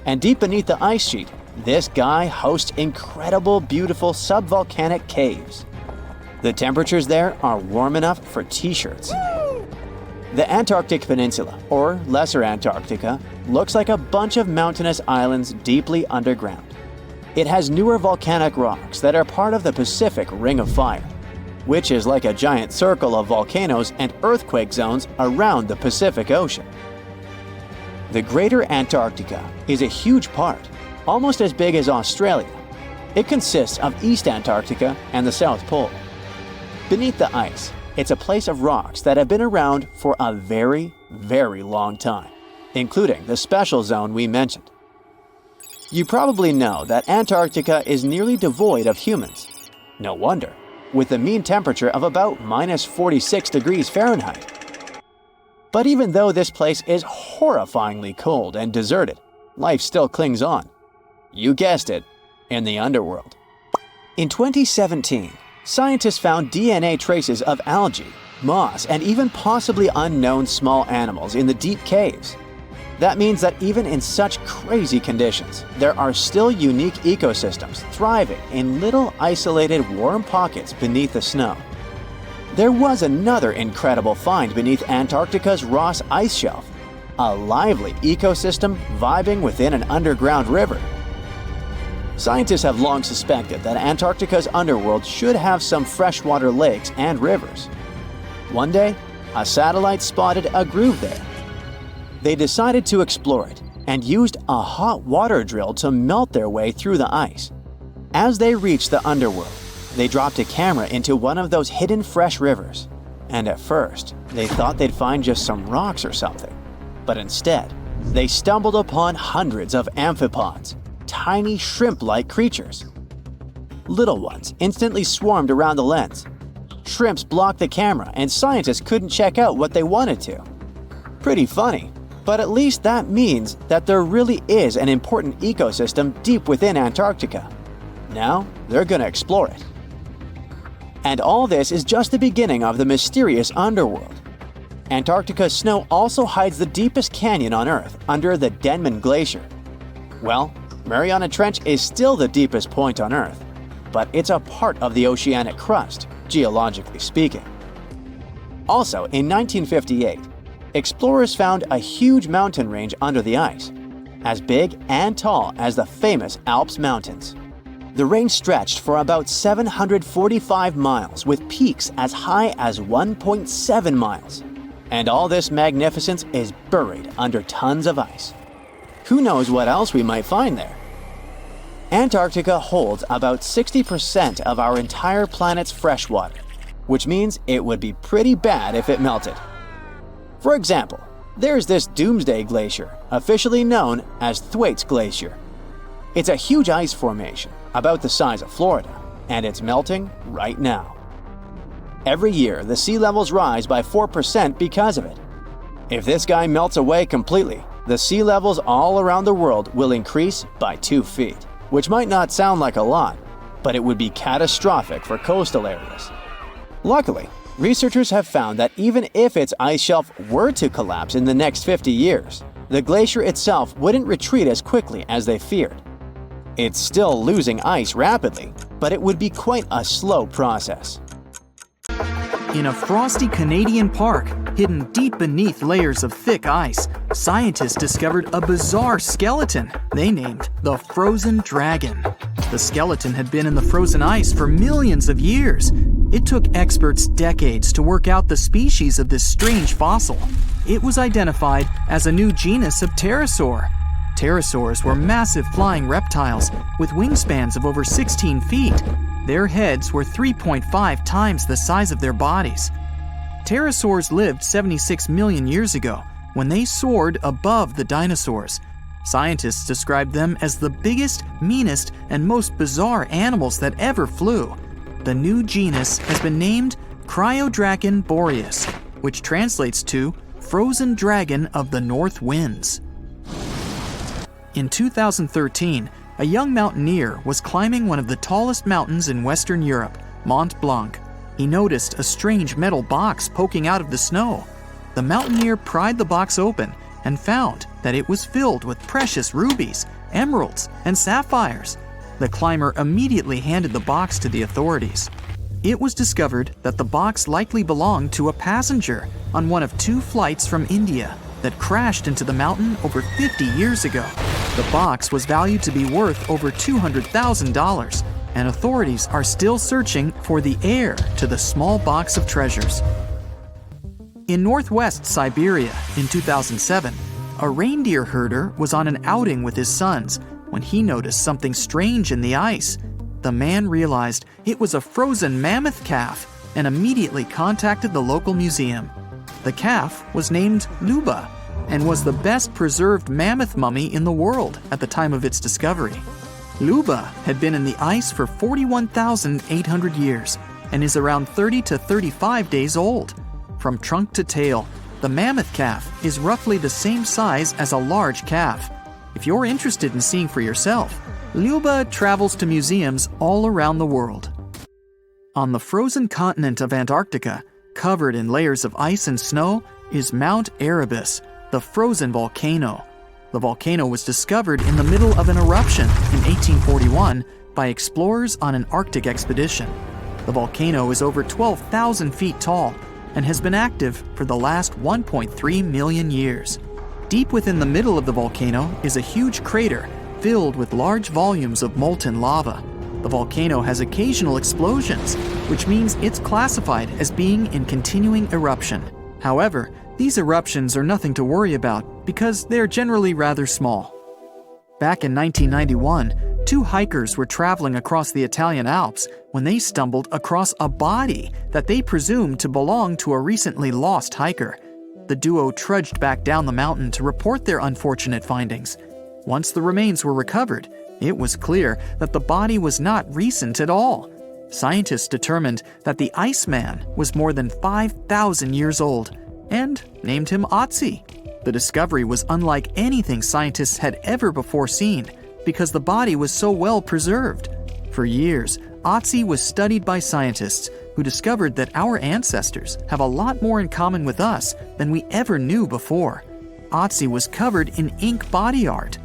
And deep beneath the ice sheet, this guy hosts incredible, beautiful subvolcanic caves. The temperatures there are warm enough for t-shirts. The Antarctic Peninsula, or Lesser Antarctica, looks like a bunch of mountainous islands deeply underground. It has newer volcanic rocks that are part of the Pacific Ring of Fire, which is like a giant circle of volcanoes and earthquake zones around the Pacific Ocean. The Greater Antarctica is a huge part, almost as big as Australia. It consists of East Antarctica and the South Pole. Beneath the ice, it's a place of rocks that have been around for a very, very long time, including the special zone we mentioned. You probably know that Antarctica is nearly devoid of humans. No wonder, with a mean temperature of about -46 degrees Fahrenheit. But even though this place is horrifyingly cold and deserted, life still clings on. You guessed it, in the underworld. In 2017, scientists found DNA traces of algae, moss, and even possibly unknown small animals in the deep caves. That means that even in such crazy conditions, there are still unique ecosystems thriving in little isolated warm pockets beneath the snow. There was another incredible find beneath Antarctica's Ross Ice Shelf, a lively ecosystem vibing within an underground river. Scientists have long suspected that Antarctica's underworld should have some freshwater lakes and rivers. One day, a satellite spotted a groove there. They decided to explore it and used a hot water drill to melt their way through the ice. As they reached the underworld, they dropped a camera into one of those hidden fresh rivers. And at first, they thought they'd find just some rocks or something. But instead, they stumbled upon hundreds of amphipods, tiny shrimp-like creatures. Little ones instantly swarmed around the lens. shrimps blocked the camera and scientists couldn't check out what they wanted to. Pretty funny, but at least that means that there really is an important ecosystem deep within Antarctica. Now, they're gonna explore it. And all this is just the beginning of the mysterious underworld. Antarctica's snow also hides the deepest canyon on Earth under the Denman Glacier. Well, Mariana Trench is still the deepest point on Earth, but it's a part of the oceanic crust, geologically speaking. Also, in 1958, explorers found a huge mountain range under the ice, as big and tall as the famous Alps Mountains. The range stretched for about 745 miles with peaks as high as 1.7 miles. And all this magnificence is buried under tons of ice. Who knows what else we might find there? Antarctica holds about 60% of our entire planet's fresh water, which means it would be pretty bad if it melted. For example, there's this Doomsday Glacier, officially known as Thwaites Glacier. It's a huge ice formation, about the size of Florida, and it's melting right now. Every year, the sea levels rise by 4% because of it. If this guy melts away completely, the sea levels all around the world will increase by 2 feet, which might not sound like a lot, but it would be catastrophic for coastal areas. Luckily, researchers have found that even if its ice shelf were to collapse in the next 50 years, the glacier itself wouldn't retreat as quickly as they feared. It's still losing ice rapidly, but it would be quite a slow process. In a frosty Canadian park, hidden deep beneath layers of thick ice, scientists discovered a bizarre skeleton they named the Frozen Dragon. The skeleton had been in the frozen ice for millions of years. It took experts decades to work out the species of this strange fossil. It was identified as a new genus of pterosaur. Pterosaurs were massive flying reptiles with wingspans of over 16 feet. Their heads were 3.5 times the size of their bodies. Pterosaurs lived 76 million years ago when they soared above the dinosaurs. Scientists described them as the biggest, meanest, and most bizarre animals that ever flew. The new genus has been named Cryodragon boreas, which translates to Frozen Dragon of the North Winds. In 2013, a young mountaineer was climbing one of the tallest mountains in Western Europe, Mont Blanc. He noticed a strange metal box poking out of the snow. The mountaineer pried the box open and found that it was filled with precious rubies, emeralds, and sapphires. The climber immediately handed the box to the authorities. It was discovered that the box likely belonged to a passenger on one of 2 flights from India that crashed into the mountain over 50 years ago. The box was valued to be worth over $200,000, and authorities are still searching for the heir to the small box of treasures. In northwest Siberia in 2007, a reindeer herder was on an outing with his sons when he noticed something strange in the ice. The man realized it was a frozen mammoth calf and immediately contacted the local museum. The calf was named Luba and was the best preserved mammoth mummy in the world at the time of its discovery. Luba had been in the ice for 41,800 years and is around 30 to 35 days old. From trunk to tail, the mammoth calf is roughly the same size as a large calf. If you're interested in seeing for yourself, Luba travels to museums all around the world. On the frozen continent of Antarctica, covered in layers of ice and snow, is Mount Erebus, the frozen volcano. The volcano was discovered in the middle of an eruption in 1841 by explorers on an Arctic expedition. The volcano is over 12,000 feet tall and has been active for the last 1.3 million years. Deep within the middle of the volcano is a huge crater filled with large volumes of molten lava. The volcano has occasional explosions, which means it's classified as being in continuing eruption. However, these eruptions are nothing to worry about because they're generally rather small. Back in 1991, 2 hikers were traveling across the Italian Alps when they stumbled across a body that they presumed to belong to a recently lost hiker. The duo trudged back down the mountain to report their unfortunate findings. Once the remains were recovered, it was clear that the body was not recent at all. Scientists determined that the Iceman was more than 5,000 years old and named him Otzi. The discovery was unlike anything scientists had ever before seen because the body was so well preserved. For years, Otzi was studied by scientists who discovered that our ancestors have a lot more in common with us than we ever knew before. Otzi was covered in ink body art.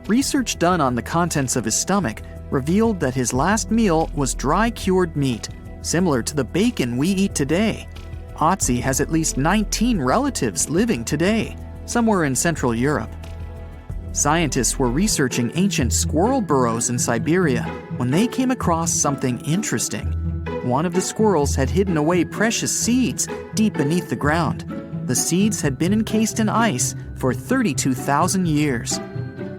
Research done on the contents of his stomach revealed that his last meal was dry cured meat, similar to the bacon we eat today. Otzi has at least 19 relatives living today, somewhere in Central Europe. Scientists were researching ancient squirrel burrows in Siberia when they came across something interesting. One of the squirrels had hidden away precious seeds deep beneath the ground. The seeds had been encased in ice for 32,000 years.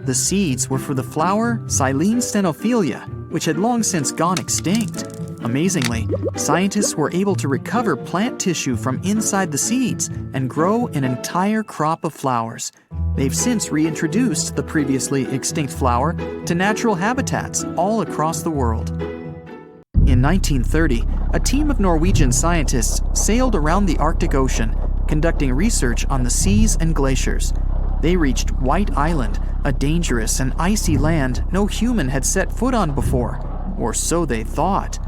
The seeds were for the flower Silene stenophilia, which had long since gone extinct. Amazingly, scientists were able to recover plant tissue from inside the seeds and grow an entire crop of flowers. They've since reintroduced the previously extinct flower to natural habitats all across the world. In 1930, a team of Norwegian scientists sailed around the Arctic Ocean, conducting research on the seas and glaciers. They reached White Island, a dangerous and icy land no human had set foot on before, or so they thought.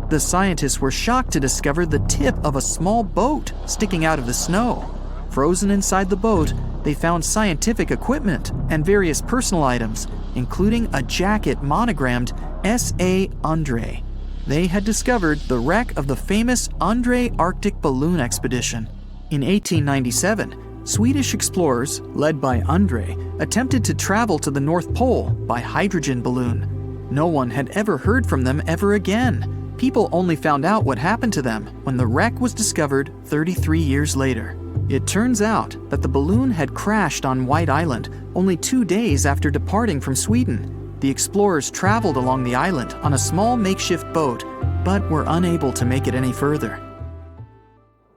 The scientists were shocked to discover the tip of a small boat sticking out of the snow. Frozen inside the boat, they found scientific equipment and various personal items, including a jacket monogrammed S.A. Undre. They had discovered the wreck of the famous Undre Arctic balloon expedition. In 1897, Swedish explorers, led by Undre, attempted to travel to the North Pole by hydrogen balloon. No one had ever heard from them ever again. People only found out what happened to them when the wreck was discovered 33 years later. It turns out that the balloon had crashed on White Island only 2 days after departing from Sweden. The explorers traveled along the island on a small makeshift boat, but were unable to make it any further.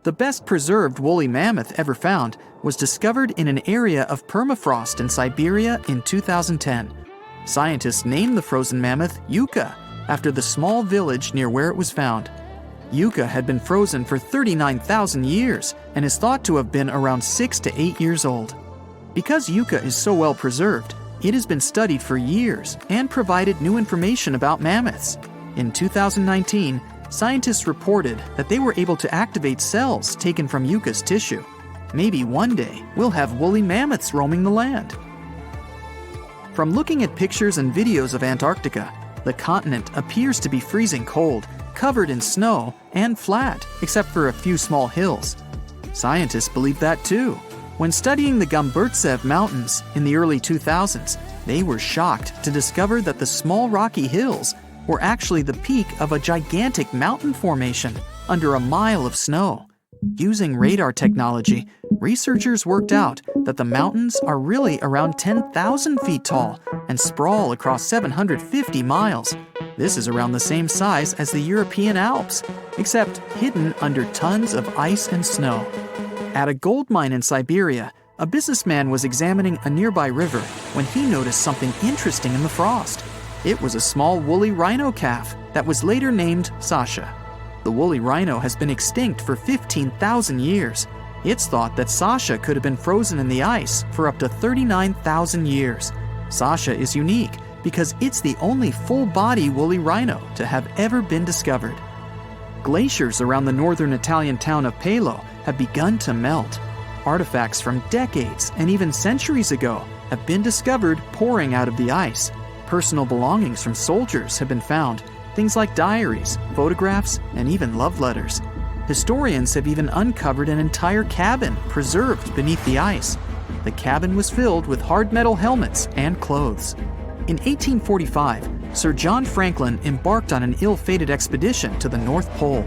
The best preserved woolly mammoth ever found was discovered in an area of permafrost in Siberia in 2010. Scientists named the frozen mammoth Yucca, after the small village near where it was found. Yucca had been frozen for 39,000 years and is thought to have been around 6 to 8 years old. Because Yucca is so well preserved, it has been studied for years and provided new information about mammoths. In 2019, scientists reported that they were able to activate cells taken from Yucca's tissue. Maybe one day we'll have woolly mammoths roaming the land. From looking at pictures and videos of Antarctica, the continent appears to be freezing cold, covered in snow, and flat, except for a few small hills. Scientists believe that too. When studying the Gomburtsev Mountains in the early 2000s, they were shocked to discover that the small rocky hills were actually the peak of a gigantic mountain formation under a mile of snow. Using radar technology, researchers worked out that the mountains are really around 10,000 feet tall and sprawl across 750 miles. This is around the same size as the European Alps, except hidden under tons of ice and snow. At a gold mine in Siberia, a businessman was examining a nearby river when he noticed something interesting in the frost. It was a small woolly rhino calf that was later named Sasha. The woolly rhino has been extinct for 15,000 years. It's thought that Sasha could have been frozen in the ice for up to 39,000 years. Sasha is unique because it's the only full-body woolly rhino to have ever been discovered. Glaciers around the northern Italian town of Pelo have begun to melt. Artifacts from decades and even centuries ago have been discovered pouring out of the ice. Personal belongings from soldiers have been found, things like diaries, photographs, and even love letters. Historians have even uncovered an entire cabin preserved beneath the ice. The cabin was filled with hard metal helmets and clothes. In 1845, Sir John Franklin embarked on an ill-fated expedition to the North Pole.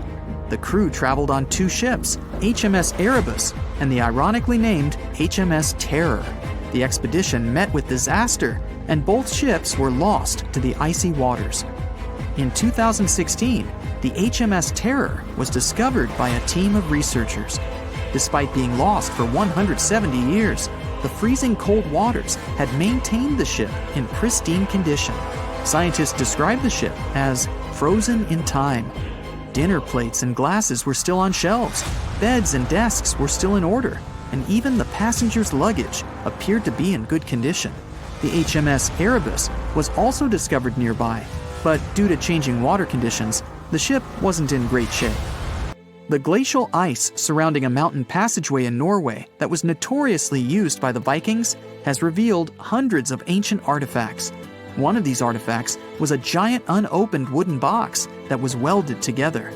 The crew traveled on 2 ships, HMS Erebus and the ironically named HMS Terror. The expedition met with disaster, and both ships were lost to the icy waters. In 2016, the HMS Terror was discovered by a team of researchers. Despite being lost for 170 years, the freezing cold waters had maintained the ship in pristine condition. Scientists describe the ship as frozen in time. Dinner plates and glasses were still on shelves, beds and desks were still in order, and even the passengers' luggage appeared to be in good condition. The HMS Erebus was also discovered nearby, but due to changing water conditions, the ship wasn't in great shape. The glacial ice surrounding a mountain passageway in Norway that was notoriously used by the Vikings has revealed hundreds of ancient artifacts. One of these artifacts was a giant unopened wooden box that was welded together.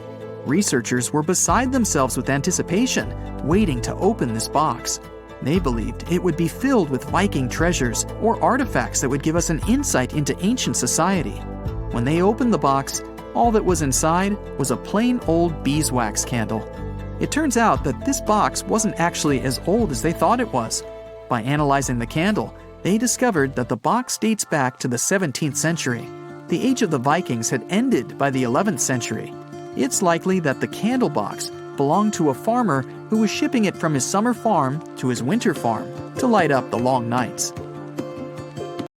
Researchers were beside themselves with anticipation, waiting to open this box. They believed it would be filled with Viking treasures or artifacts that would give us an insight into ancient society. When they opened the box, all that was inside was a plain old beeswax candle. It turns out that this box wasn't actually as old as they thought it was. By analyzing the candle, they discovered that the box dates back to the 17th century. The age of the Vikings had ended by the 11th century. It's likely that the candle box belonged to a farmer who was shipping it from his summer farm to his winter farm to light up the long nights.